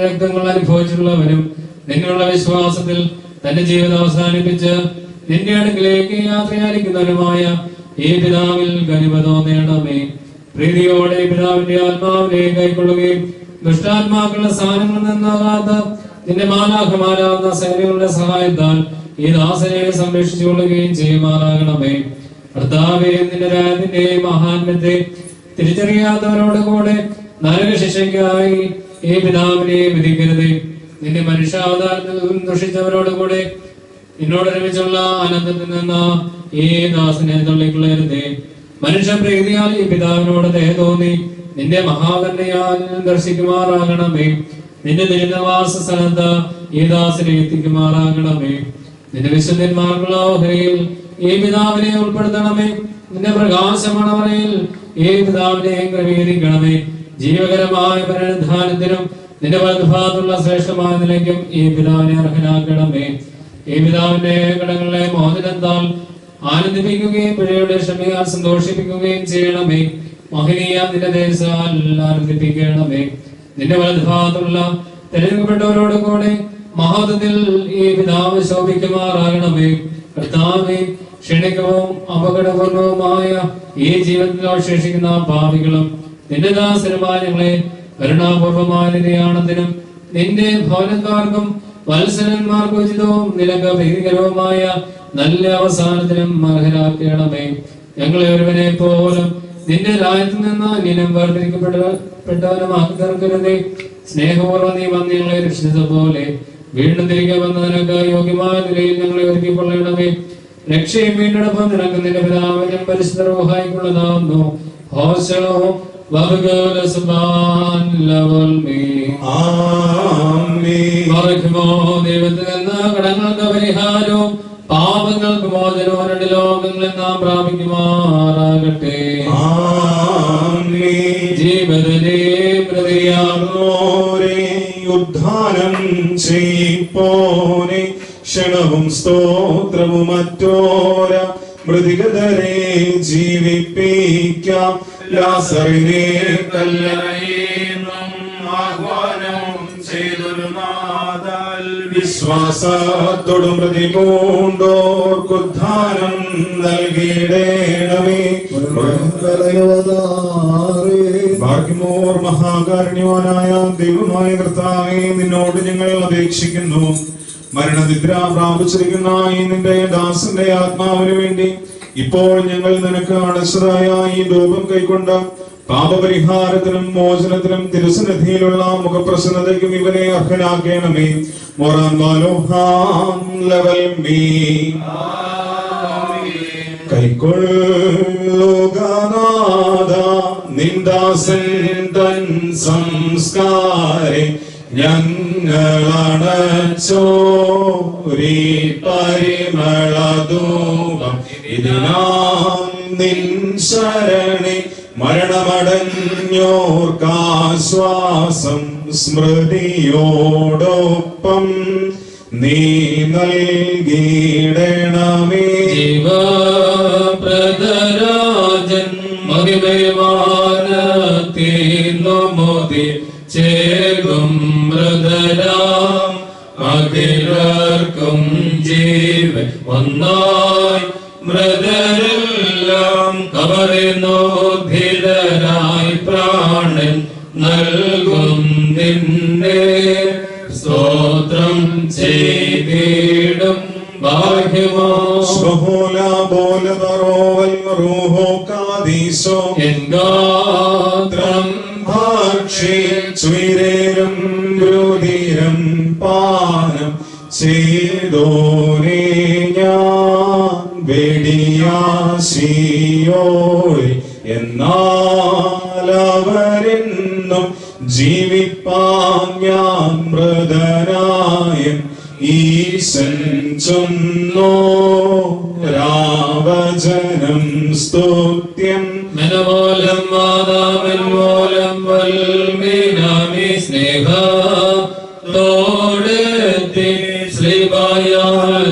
രക്തങ്ങൾ അനുഭവിച്ചിട്ടുള്ളവനും നിന്നുള്ള വിശ്വാസത്തിൽ തന്റെ ജീവിതം അവസാനിപ്പിച്ച് നിന്റെ അടുക്കിലേക്ക് യാത്രയായിരിക്കുന്നവനുമായ ഈ പിതാവിൽ കനിവ തോന്നണമേ. പ്രീതിയോടെ പിതാവിന്റെ ആത്മാവിനെ കൈക്കൊള്ളുകയും ദുഷ്ടാത്മാക്കളുടെ സ്ഥാനങ്ങളിൽ നിന്നാകാത്ത നിന്റെ മാലാഖമാരാകുന്ന സൈന്യങ്ങളുടെ സഹായത്താൽ ഈ ദാസനെ സംരക്ഷിച്ചു കൊള്ളുകയും ചെയ്യുമാറാകണമേ. കർത്താവേ, നിന്റെ രാജ്യത്തിന്റെ മഹാത്മ്യത്തെ തിരിച്ചറിയാത്തവരോട് കൂടെ നരകശിക്ഷയ്ക്കായി ഈ പിതാവിനെ വിധിക്കരുത്. നിന്റെ മനുഷ്യാവതാരത്തിൽ ദുഷിച്ചവരോട് കൂടെ നിന്നോട് രമിച്ചുള്ള ആനന്ദത്തിൽ നിന്ന് ഈ ദാസനെ തള്ളിക്കളയരുതേ. മനുഷ്യപ്രീതിയാൽ ഈ പിതാവിനോട് ദയ തോന്നി നിന്റെ മഹാകരുണയാൽ ദർശിക്കുമാറാകണമേ. നിന്റെ ദുരിതവാസ സ്ഥലത്ത് ഈ ദാസനെ എത്തിക്കുമാറാകണമേ. നിന്റെ വിശുദ്ധന്മാർക്കുള്ള ഓഹരിയിൽ ഈ പിതാവിനെ ഉൾപ്പെടുത്തണമേ. നിന്റെ പ്രകാശമണവറയിൽ ഈ പിതാവിനെ ക്രമീകരിക്കണമേ. ജീവകരമായ പുനരുദ്ധാനത്തിനും നിന്റെ വലതുഭാഗത്തുള്ള ശ്രേഷ്ഠമായ നിലയ്ക്കും ഈ പിതാവിനെ അർഹനാക്കണമേ. ഈ പിതാവിന്റെ കടങ്ങളെ മോചനത്താൽ ആനന്ദിപ്പിക്കുകയും പിഴയുടെ ക്ഷമയാൽ സന്തോഷിപ്പിക്കുകയും ചെയ്യണമേ. മഹനീയ നിന്റെ ദേശാൽ ആനന്ദിപ്പിക്കണമേ. നിന്റെ വലതുഭാഗത്തുള്ള തെരഞ്ഞെടുക്കപ്പെട്ടവരോട് കൂടെ മഹത്വത്തിൽ ഈ പിതാവ് ശോഭിക്കുമാറാകണമേ. കർത്താവേ, ക്ഷണികവും അപകടപൂർണവുമായ ഈ ജീവിതത്തിൽ അവശേഷിക്കുന്ന പാപികളും നിന്റെ ദാസരുമായ ഞങ്ങളെ കരുണാപൂർവമായ നിര്യാണത്തിനും നിന്റെ ഭവനക്കാർക്കും വത്സരന്മാർക്ക് ഉചിതവും നിനക്ക് പ്രീതികരവുമായ നല്ല അവസാനത്തിനും അർഹരാക്കണമേ. ഞങ്ങളെ ഒരുവനെ പോലും നിന്റെ രാജ്യത്തിൽ നിന്ന് അന്യനും വേർതിരിക്കപ്പെട്ടവനുമാക്കി തീർക്കരുതേ. സ്നേഹപൂർവ്വം നീ വന്ന് ഞങ്ങളെ രക്ഷിച്ചതുപോലെ വീണ്ടും തിരികെ വന്നതിനൊക്കെ യോഗ്യമായ നിലയിൽ ഞങ്ങളെ ഒരുക്കിക്കൊള്ളണമേ. രക്ഷയും വീണ്ടെടുപ്പും നിനക്ക് നിന്റെ പിതാവിനും പരിശുദ്ധ റൂഹായിക്കുള്ളതാകുന്നു. ദൈവത്തിൽ നിന്ന് കടങ്ങൾക്ക് പരിഹാരവും പാപങ്ങൾക്ക് മോചനവും 2 ലോകങ്ങളിൽ നാം പ്രാപിക്കുമാറാകട്ടെ. ജീവനെ പ്രതിയാർന്നോരേ ഉദ്ധാനം ചെയ്പ്പോനെ ക്ഷണവും സ്തോത്രവും മറ്റോര മൃതികതരെ ജീവിപ്പിക്കാം. ലാസറിനെ കല്ലറയിന്നും ആഹ്വാനം ചെയ്തൊരു നാദാൽ വിശ്വാസത്തോടും പ്രതിപൂണ്ടോർക്കുദ്ധാനം നൽകിയിടേണമേ. ഭാഗ്യമോർ മഹാകാരുണ്യവാനായ ദൈവമായ കർത്താവേ, നിന്നോട് ഞങ്ങൾ അപേക്ഷിക്കുന്നു. മരണനിദ്ര പ്രാപിച്ചിരിക്കുന്ന ഈ നിന്റെ ദാസന്റെ ആത്മാവിന് വേണ്ടി ഇപ്പോൾ ഞങ്ങൾ നിനക്ക് അടച്ചതായ ഈ രൂപം കൈക്കൊണ്ട് പാപപരിഹാരത്തിനും മോചനത്തിനും തിരുസന്നിധിയിലുള്ള മുഖപ്രസന്നതയ്ക്കും ഇവനെ അർഹനാക്കണമേ. കൈക്കൊള്ളുക നിന്ദാസൻ തൻ സംസ്കാരെ ഞങ്ങളണച്ചോരി പരിമളധൂപം ഇതിനാം നിൻ ശരണേ. മരണമടഞ്ഞോർക്കാശ്വാസം
സ്മൃതിയോടൊപ്പം നീ നൽകിയിടണമേ.
ജീവപ്രദരാജൻ മഹിമവാനത്തീർന്നുമോദി ചേകും മൃദരാം അഖിലർക്കും ജീവൻ ഒന്നായി മൃദരെല്ലാം കവറിനോദ്ധിതരായി പ്രാണൻ നൽകും നിന്നെ സ്തോത്രം ചെയ്തിടും ബാഹ്യമോ
എൻഗാത്രം ഭക്ഷിച്ചുയരും രുധിരം പാനം ചെയ്തോരേ ഞാൻ വെടിയാശിയോടെ എന്നാലവരെന്നും ജീവിപ്പാൻ ഞാൻ മൃതനായൻ ഈശൻ ചൊന്നോ രാവചനം സ്തുത്യം
മനമൂലം മാതാവൻ മൂലം വൽമീനാമി സ്നേഹ തോടെത്തി ശ്രീബായാൽ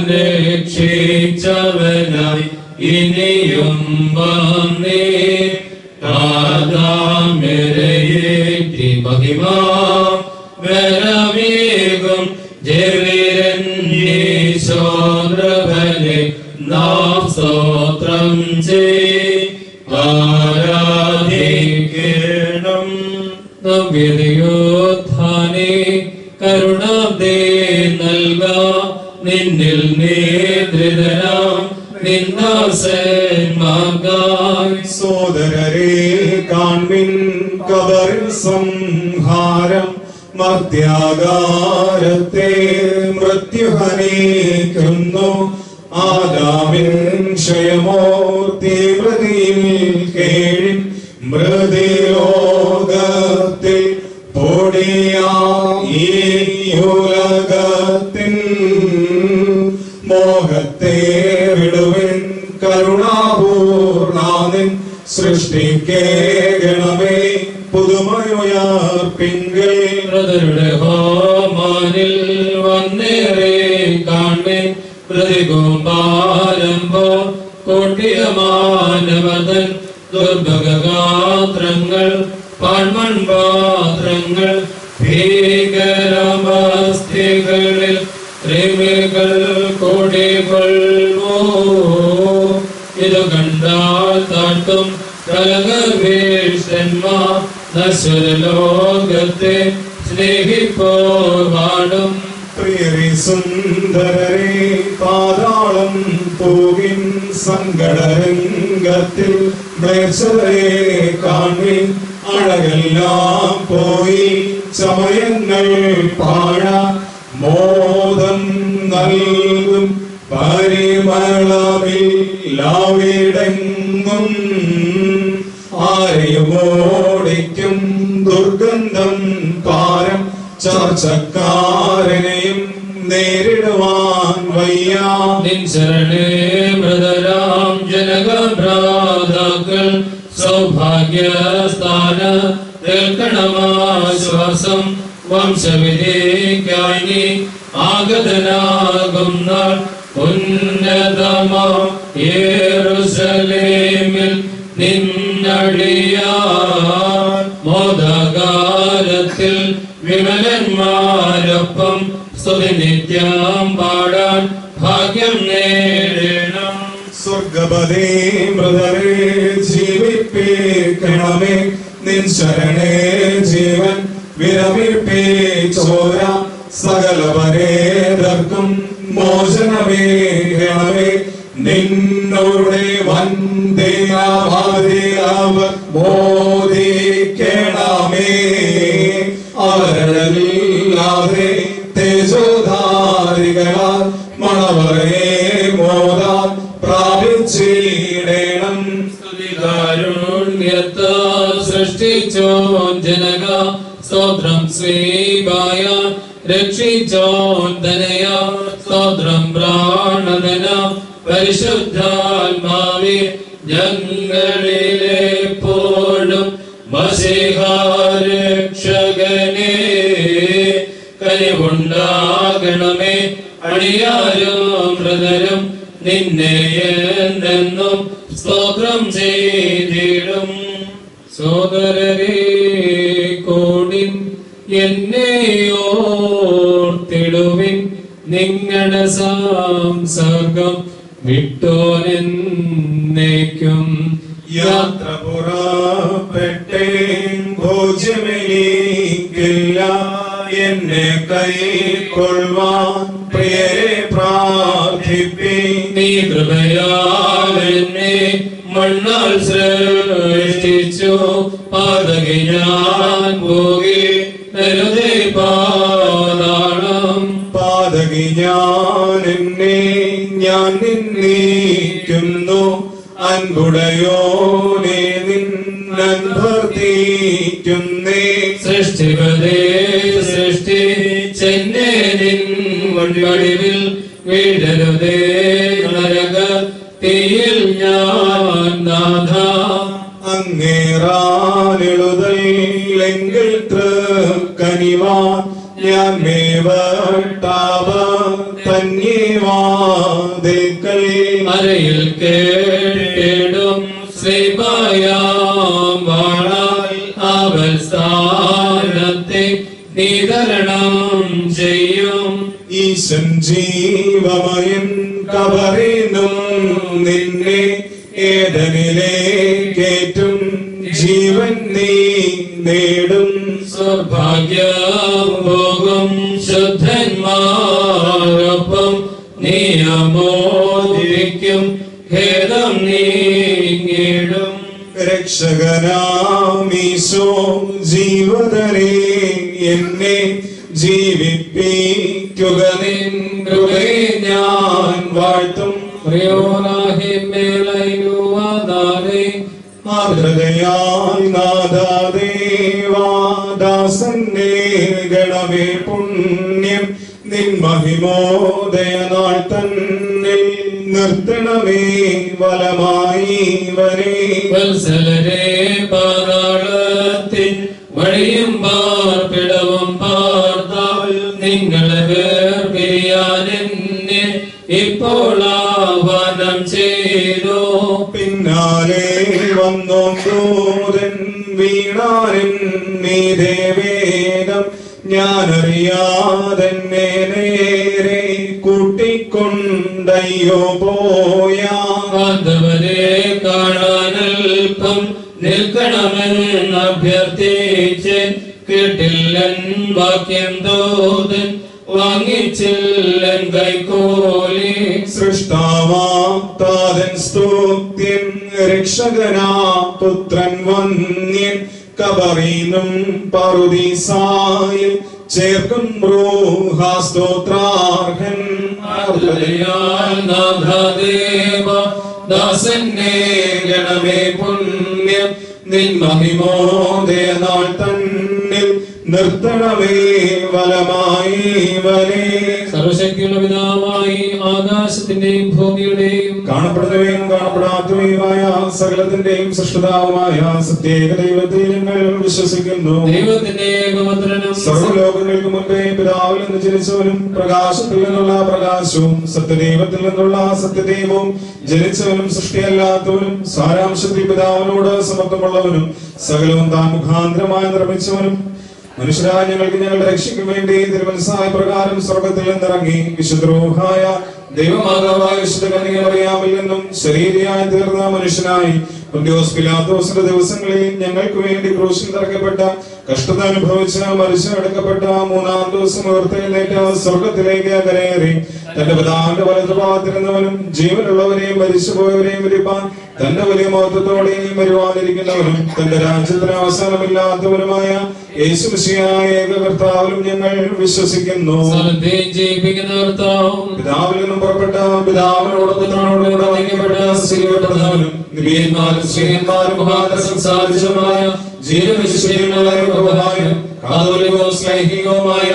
രക്ഷിച്ചവനായി ഇനിയും വന്നേ ആദാമിരയേറ്റി മഹിമാ വരവേഗം ജയവീരൻ യേശോദ്രവനെ നാം സ്തോത്രം ആരാധിക്കണം. നവ്യതയോത്ഥാനെ കരുണാബ്ദേ നൽക നിന്നിൽ നേതൃതരാം നിന്ദാസന്മാർഗായി
സോദരരെ കാൺമിൻ കബറിൻ സംഹാരം മർത്യാകാരത്തെ മൃത്യുഹനിക്കുന്നു ആദാമിൻ ക്ഷയമോർത്തി മൃതിയിൽ കേഴിൻ മൃതിലോകത്തിൽ പൊടിയായി ഉലകത്തിൻ മോഹത്തെ വിടുവിൻ കരുണാപൂർണാനിൻ സൃഷ്ടിക്കേകണമേ പുതുമയുയർപ്പിങ്കൽ
ബ്രദരുടെ ഹോമാനിൽ വന്നേറെ കാണേ പ്രതികൂമ്പാരംഭോ കൊട്ടിയ മാനവതൻ ദുർഭഗാത്രങ്ങൾ പാൺമൺപാത്രങ്ങൾ ഭീകരമസ്ഥികളിൽ കൃമികൾ കൊടികൊള്ളോ ഇത് കണ്ടാൽ താട്ടും കലകർവേഷന്മാർ നശ്വരലോകത്തെ സ്നേഹിപ്പോർ പാടും.
പ്രിയരെ സുന്ദരരെ പാതാളം പോകിൻ സങ്കടരംഗത്തിൽ മ്ലേച്ഛതയെ കാൺമിൻ അഴകെല്ലാം പോയി സമയങ്ങൾ പാഴ മോദം നൽകും പരിമളമില്ലാവിടെങ്ങും ആരെയും ഓടിക്കും ദുർഗന്ധം പാരം ചർച്ചക്കാരനെയും നേരിടുവാൻ വയ്യ.
നിൻ ശരണേ മൃതരാം ജനകഭ്രാതാക്കൾ സൗഭാഗ്യസ്ഥാന കേൾക്കണമാശ്വാസം വംശവിധിക്കായി നീ ആഗതനാകും നാൾ ഉന്നതമാ യെരൂശലേമിൽ നിന്നടിയാർ മോദകാരത്തിൽ വിമലന്മാരൊപ്പം സ്തുതി നിത്യം പാടാൻ ഭാഗ്യം നേടണം.
സ്വർഗപദേ മൃതരെ ജീവിപ്പിക്കണമേ നിൻ ശരണേ ജീവൻ വിരമിപ്പിച്ചോര സകല പരേതർക്കും മോചനമേകണമേ നിന്നോടെ വന്ദേയാവാതെ അവർ മോദിക്കണമേ അവരല്ലാതെ തേജോധാരികളാൽ മണവരെ മോദാൻ പ്രാപിച്ചിടേണം.
കാരുണ്യത്താൽ സൃഷ്ടിച്ചോൻ ജനക സ്തോത്രം ശ്രീബായ രക്ഷിച്ചോൻ ധനയ സ്തോത്രം പ്രാണധന പരിശുദ്ധാത്മാവേ ഞങ്ങളിലെപ്പോഴും മസിഹാ രക്ഷകനേ അടിയാരും മൃതരും നിന്നെ എന്നെന്നും സ്തോത്രം ചെയ്തിടും. സോദരരെ കൂടിൻ എന്നെ ഓർത്തിടുവിൻ, നിങ്ങളുടെ സംസർഗം വിട്ടോനെന്നേക്കും.
യാത്ര പുറപ്പെട്ടേൻ, ഭോജ്യമെനിക്കില്ല, എന്നെ കൈക്കൊള്ളുവാൻ പ്രിയരെ പ്രാർത്ഥിപ്പീൻ.
നീ കൃപയാൽ എന്നെ മണ്ണാൽ സൃഷ്ടിച്ചു, പാതകി ഞാൻ പോകി നരുതേ പാതാളം.
പാതകി ഞാൻ എന്നെ ഞാൻ നിന്ദിക്കുന്നു, അൻപുടയോനെ നിന്നർത്തിക്കുന്നേ.
സൃഷ്ടിപതേ സൃഷ്ടിച്ചെന്നെ നിൻ വടിവിൽ വീഴരുതേ നരക തീയിൽ ഞാൻ നാഥ.
അങ്ങേറാനെഴുതല്ലെങ്കിൽ തൃക്കനിവാൻ ഞാൻ മേവട്ടാവ തന്യവാതിൽക്കൽ.
അരയിൽ കേട്ടിടും ശ്രീപായാം വാളാൽ അവൽ സ്ഥാനത്തെ നിതരണം ചെയ്യും.
ഈശൻ ജീവമയൻ കബറിനും നിന്നെ ഏതനിലേക്കേറ്റും ജീവൻ നീ നേടും.
സൗഭാഗ്യം പോകും ശുദ്ധന്മാരൊപ്പം നിയമോദിക്കും ഖേദം നീങ്ങിടും.
രക്ഷകനാമീശോ ജീവതരേ എന്നെ ജീവിപ്പിക്കുക നിൻ കൃപയെ ഞാൻ വാഴ്ത്തും. ആർദ്രതയാൽ നാദാദേവാദാസന്നെ ഗണമേ പുണ്യം നിൻ മഹിമോദയനാൾ തന്നിൽ നിർത്തണമേ വലമായി വരേ.
വത്സലരെ പാതാളത്തിൻ വഴിയും പാർപ്പിടവും പാർത്താൽ നിങ്ങളെ വേർപിരിയാൻ എന്നെ ഇപ്പോൾ ആഹ്വാനം ചെയ്തു.
പിന്നാലെ വന്നോം ദൂതൻ വീണാരൻ മീതെ വേഗം, ഞാനറിയാതെന്നെ നേരെ കൂട്ടിക്കൊണ്ടയ്യോ പോയാ.
വന്നവരെ കാണാനൽപ്പം നിൽക്കണമെന്ന് അഭ്യർത്ഥിച്ച് കേട്ടില്ലൻ വാക്യം ദൂതൻ വാങ്ങിച്ചില്ലൻ കൈക്കോലി.
സൃഷ്ടാവാതാതൻ സ്തുത്യൻ രക്ഷകനാ പുത്രൻ വന്യൻ കബറീനും പറുദീസായിൽ ചേർക്കും റൂഹാസ്തോത്രാർഹൻ.
നാഥദേവ ദാസന്നെ ഗണമേ പുണ്യം നിൻ മഹിമോദയനാൾ തന്നിൽ നിർത്തണമേ വലമായി വലേ. സർവശക്തിയുള്ള പിതാവായി ആകാശത്തിന്റെയും ഭൂമിയുടെയും
കാണപ്പെടുന്നവയും കാണപ്പെടാത്തവയുമായ സകലത്തിന്റെയും സൃഷ്ടാവുമായ സത്യേക ദൈവത്തെ ഞങ്ങൾ വിശ്വസിക്കുന്നു.
ദൈവത്തിന്റെ ഏകപുത്രനും
സർവ്വലോകങ്ങൾക്ക് മുമ്പേ പിതാവിൽ നിന്ന് ജനിച്ചവനും പ്രകാശത്തിൽ നിന്നുള്ള പ്രകാശവും സത്യദൈവത്തിൽ നിന്നുള്ള സത്യദൈവവും ജനിച്ചവനും സൃഷ്ടിയല്ലാത്തവനും സാരാംശത്തിൽ പിതാവിനോട് സമത്വമുള്ളവനും സകലവും താൻ മുഖാന്തരമായി നിർമ്മിച്ചവനും മനുഷ്യരായ ഞങ്ങൾക്ക് ഞങ്ങളുടെ രക്ഷയ്ക്ക് വേണ്ടി തിരുമനസ്സായ പ്രകാരം സ്വർഗത്തിൽ നിന്നിറങ്ങി വിശുദ്ധരൂഹായ ദൈവമാതാവായ വിശുദ്ധ കന്യകമറിയാമിൽ നിന്നും ശരീരിയായി തീർന്ന മനുഷ്യനായി പൊന്തിയോസ് പിലാത്തോസിന്റെ ദിവസങ്ങളിൽ ഞങ്ങൾക്ക് വേണ്ടി ക്രൂശിൽ തറക്കപ്പെട്ട കഷ്ടത അനുഭവിച്ച മരിച്ച് അടക്കപ്പെട്ട മൂന്നാം ദിവസം ഉയർത്തെഴുന്നേറ്റ സ്വർഗത്തിലേക്ക് കരയേറി തന്റെ പിതാവിന്റെ വലതുഭാഗത്തിരുന്നവനും ജീവനുള്ളവരെയും മരിച്ചുപോയവരെയും വിരിപ്പാൻ തന്റെ വലിയ മഹത്വത്തോടെയും വരുവാനിരിക്കുന്നവനും തന്റെ രാജ്യത്തിന് അവസാനമില്ലാത്തവനുമായ യേശുമിശിഹായ ഏക കർത്താവിലും ഞങ്ങൾ വിശ്വസിക്കുന്നു. പിതാവിൽ നിന്നും പുറപ്പെട്ട പിതാവിനോട് പുത്രനോടുകൂടെ വന്ദിക്കപ്പെട്ട സ്ത്രീയപ്പെട്ടവനും നിബിയന്മാരും ശ്രീയന്മാരും മുഖാന്തരം സംസാരിച്ചതുമായ ജീവവിശുദ്ധിയുള്ളവരും കാതോലികവുമായ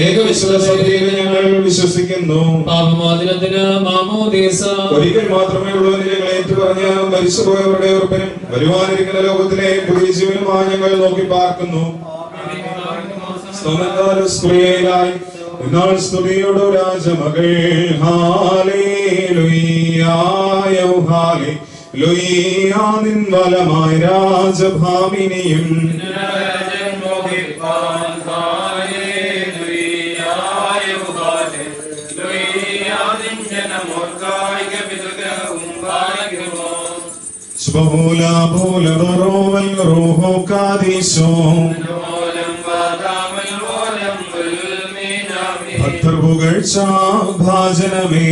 ഏകവിശ്വാസത്തിൽ ഞങ്ങൾ വിശ്വസിക്കുന്നു.
പാപമോചനത്തിന് മാമോദീസ
ഒരിക്കൽ മാത്രമേ ഉള്ളൂ ഞങ്ങൾ ഏറ്റുപറഞ്ഞ് മരിച്ചുപോയവരുടെ ഉറപ്പിനും വരുവാനിരിക്കുന്ന ലോകത്തിലെ പുതിയ ജീവനുമായി ഞങ്ങൾ നോക്കി പാർക്കുന്നു.
എന്നാൽ സ്തുതിയോടു രാജമകൾ ഹാലേലുയ്യായോ ഹാലേലുയ്യാ നിൻ വലമായ രാജഭാമിനിയും ഭക്തർ പുകഴ്ച ഭാജനമേ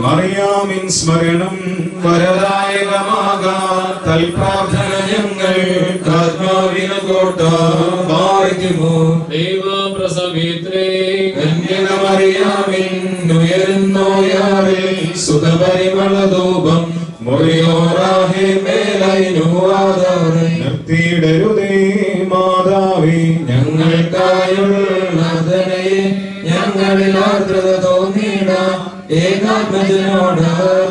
മറിയാമിൻ സ്മരണം വരദായകമാകാം തൽപ്രാർത്ഥന ഞങ്ങൾ
കോട്ട പാലിക്കുമോ
ദൈവപ്രസവിത്രേ
കന്യകമറിയാമിൻ ഉയരുന്നോയാറിൽ സുഖപരിമളധൂപം മുറിയോറാഹേ മേലൈനുവാദാറേ
നിർത്തിയിടരുതേ മാതാവേ
ഞങ്ങൾക്കായുള്ളതനയെ ഞങ്ങളിൽ ആർദ്രത തോന്നിയിട ഏകാത്മജനോട്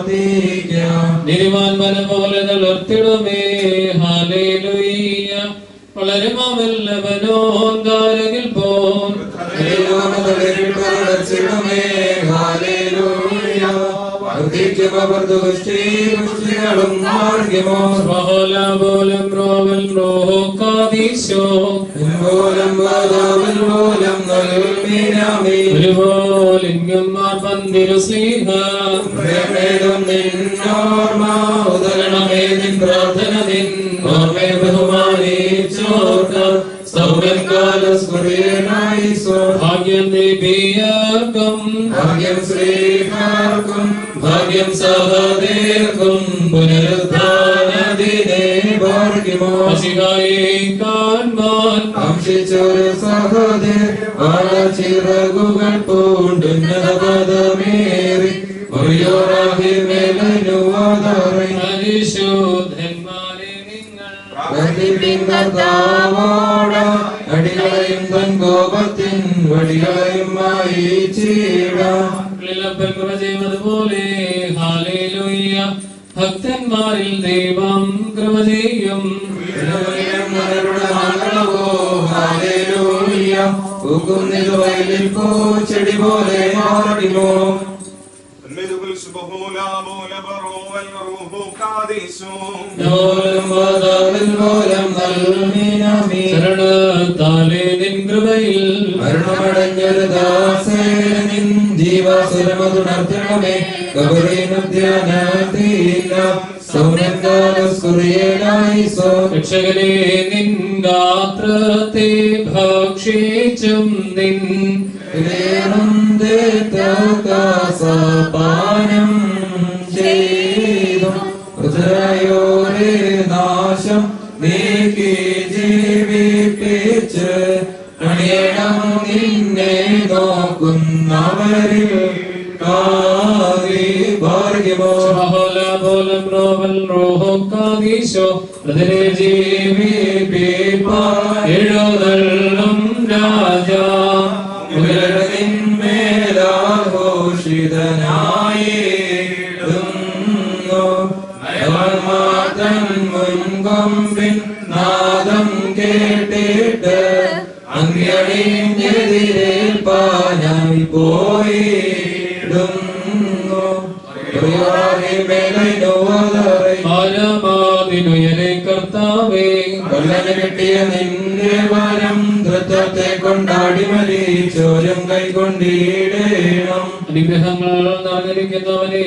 തീരിക്കാം
നിരുവാൻമന പോലെ തളർത്തിടുമേ ഹാലേലുയ്യ വളരുമവല്ലവനോൻ കാരകിൽ പോൻ പോലും റോവൽ റോഹോ കാദീശോ ഒരുപോലിംഗം പന്തിരു സ്നേഹ
ഉദരണമേ നിൻ പ്രാർത്ഥന നിൻ ഓർമ്മയെ ബഹുമാനിച്ചോർക്ക
ഭാഗ്യം ദേവിയാർക്കും
ഭാഗ്യം ശ്രീഹാർക്കും ഭാഗ്യം സഹദേർക്കും പുനരുദ്ധാനദിനെ ഭാഗ്യമോ
കാൺമാൻ
കാംക്ഷിച്ചൊരു സഹോദർ ചിറകുകൾ പൂണ്ടുന്നത പദമേറി ഒറിയോറാഹി മേലനുവാദാറേ
പരിശോധന്മാരെ നിങ്ങൾ
അടികളെയും തൻ കോപത്തിൻ വടികളെയും
പോലെ ഹാലേലുയ്യ ഭക്തന്മാരിൽ ദൈവം കൃപ ചെയ്യും
ചെടി പോലെ മാറിമോ
ശരണത്താലേ നിൻ കൃപയിൽ
മരണമടഞ്ഞൊരു ദാസേനിൻ ജീവാസുരമതുണർത്തണമേ കബറീനുദ്യാനത്തിയില്ല സൗമ്യകാലസ്കുറിയേലായിസോ
രക്ഷകനെ നിൻ ഗാത്രത്തെ ഭക്ഷിച്ചും നിൻ
പാനം ചെയ്തു ഉദരയോരെ നാശം നീക്കി ജീവിപ്പിച്ച് അണിയണം നിന്നെ നോക്കുന്നവരിൽ ഭാഗ്യമോ
പോലും റോവൽ റോഹോ കാദീശോ അതിനെ ജീവിപ്പിപ്പാഴുതള്ളും രാജാ
മേലാഘോഷിതനായിടുന്നു മുൻകൊമ്പിൻ നാദം കേട്ടിട്ട് അന്യണിഞ്ഞെതിരേൽപ്പാനായി പോയിടുന്നു
ആരാമാതിനുയരെ കർത്താവേ
കൊല്ലന് കിട്ടിയ നിന്റെ വരം ധൃത്വത്തെ കൊണ്ടാടി മരിച്ചോരും കൈകൊണ്ടിടേണം
അനുഗ്രഹങ്ങൾ നിറഞ്ഞിരിക്കുന്നവനെ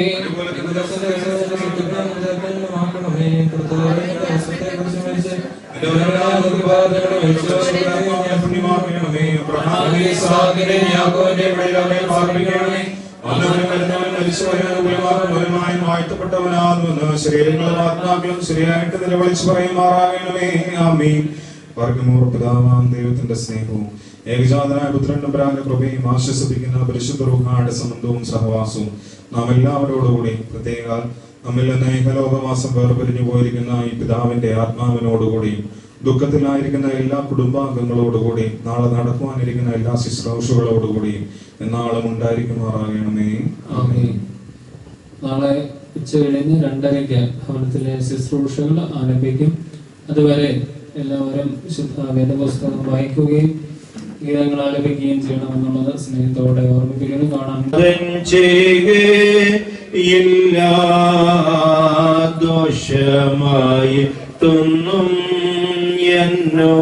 വാഴ്ത്തപ്പെട്ടവനാകുമെന്ന് ശരീരങ്ങളും ആത്മാക്കളും ശരിയായിട്ട് നിലവിളിച്ചു പറയുമാറാകണമേ ആമീൻ. വർഗമൂർപ്പിതാവാം ദൈവത്തിന്റെ സ്നേഹവും ഏകജാതനായ പുത്രനും പരാന്റെ കൃപയും ആശ്വസിപ്പിക്കുന്ന പരിശുദ്ധ റൂഹായുടെ സംബന്ധവും സഹവാസവും നാം എല്ലാവരോടുകൂടി പ്രത്യേക നമ്മിൽ നിന്ന് ഏകലോകവാസം വേർപിരിഞ്ഞു പോയിരിക്കുന്ന ഈ പിതാവിന്റെ ആത്മാവിനോടുകൂടി ദുഃഖത്തിലായിരിക്കുന്ന എല്ലാ കുടുംബാംഗങ്ങളോടുകൂടി നാളെ നടക്കുവാനിരിക്കുന്ന എല്ലാ ശുശ്രൂഷകളോടുകൂടിയും എന്നാളും ഉണ്ടായിരിക്കുമാറാകണമേ.
ആമേൻ. നാളെ ഉച്ച കഴിഞ്ഞ് 2:30-ക്ക് ഭവനത്തിലെ ശുശ്രൂഷകൾ ആരംഭിക്കും. അതുവരെ എല്ലാവരും വേദപുസ്തകം വായിക്കുകയും ഗീതങ്ങൾ ആലപിക്കുകയും ചെയ്യണമെന്നുള്ളത് സ്നേഹത്തോടെ ഓർമ്മിപ്പിക്കുന്നു. കാണാം.
ദോഷമായിട്ടൊന്നും എന്നോ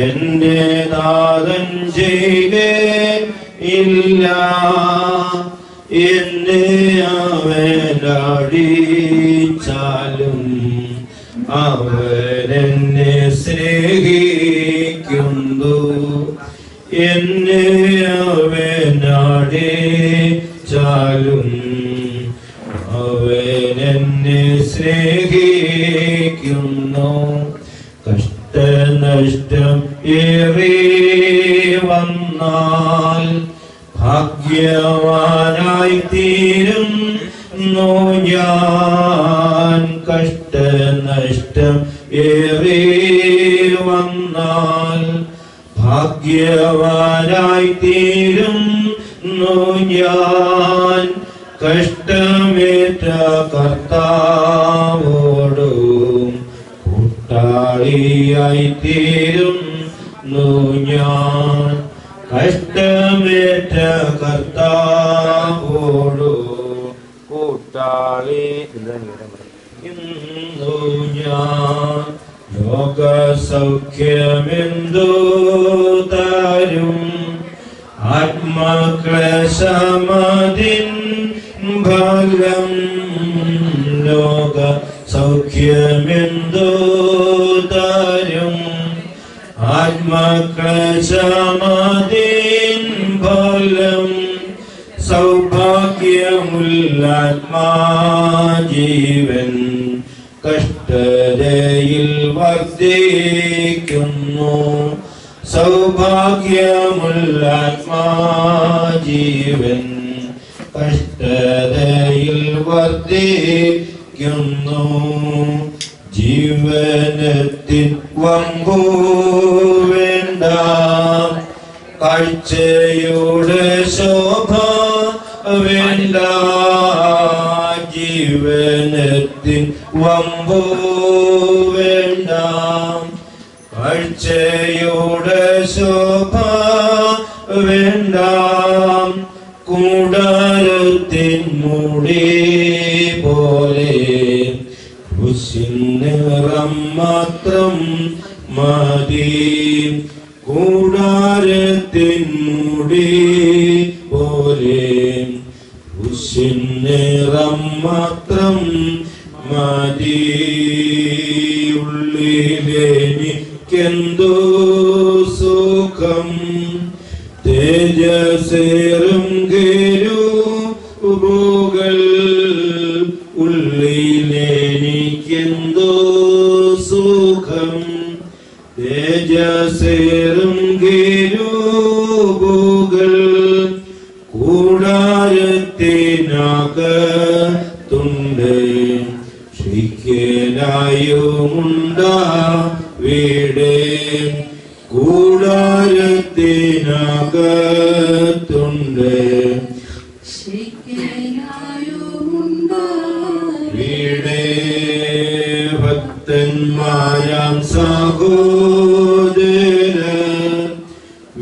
എന്റെ നാഥൻ ചെയ്യുകയില്ല. എന്നെ അവനടിച്ചാലും അവനെന്നെ സ്നേഹിക്കുന്നു. എന്നെ അവനടിച്ചാലും അവനെന്നെ സ്നേഹിക്കുന്നു. കഷ്ടനഷ്ടം ഏറി വന്നാൽ ഭാഗ്യവാനായി തീരുന്നു ഞാൻ. കഷ്ടനഷ്ടം ഏറി വന്നാൽ ഭാഗ്യവാനായി തീരുന്നു ഞാൻ. കഷ്ടമേറ്റ കർത്താവോടും കൂട്ടാളിയായി തീരുന്നു ഞാൻ. കഷ്ടമേറ്റ കർത്താവോടും കൂട്ടാളി ഇന്നു ഞാൻ. ലോകസൗഖ്യമെന്തു തരും ആത്മക്ലേശമതിൻ ഫലം. ലോക സൗഖ്യമെന്തു തരും ആത്മക്ലേശമതിൻ ഫലം. സൗഭാഗ്യമുല്ലാത്മാജീവൻ കഷ്ടതയിൽ വർദ്ധിക്കുന്നു. സൗഭാഗ്യമുല്ലാത്മാജീവൻ കഷ്ടതയിൽ വർദ്ധിക്കുന്നു. ജീവനത്തിൻ വമ്പു വേണ്ട, കാഴ്ചയുടെ ശോഭ വേണ്ട. ജീവനത്തിൻ വമ്പു വേണ്ട, കാഴ്ചയുടെ ശോഭ വേണ്ട. കൂടാരത്തിൻ മുടി പോലെ നിറം മാത്രം മതി. കൂടാരത്തിൻ മുടി പോലെ നിറം മാത്രം മതി. ഉള്ളിലെനിക്കെന്തോ സുഖം തേജസ്സേറും കെരൂബുകൾ. ഉള്ളിലെനിക്കെന്തോ സുഖം തേജസ്സേറും കെരൂബുകൾ. കൂടാരത്തിനകത്തുണ്ട് ശിഖനായുമുണ്ടാവിടെ. കൂടാരത്തിനകത്തുണ്ട് വീടേ. ഭക്തന്മാരാം സഹോദരർ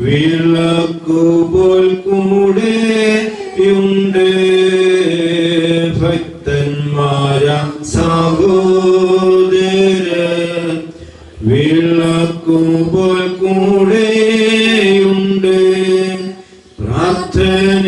വിളക്കുപോൽ കൂടെയുണ്ട്. ഭക്തന്മാരാം സഹോദരർ വിളക്കുപോൽ കൂടെയുണ്ട്. പ്രാർത്ഥന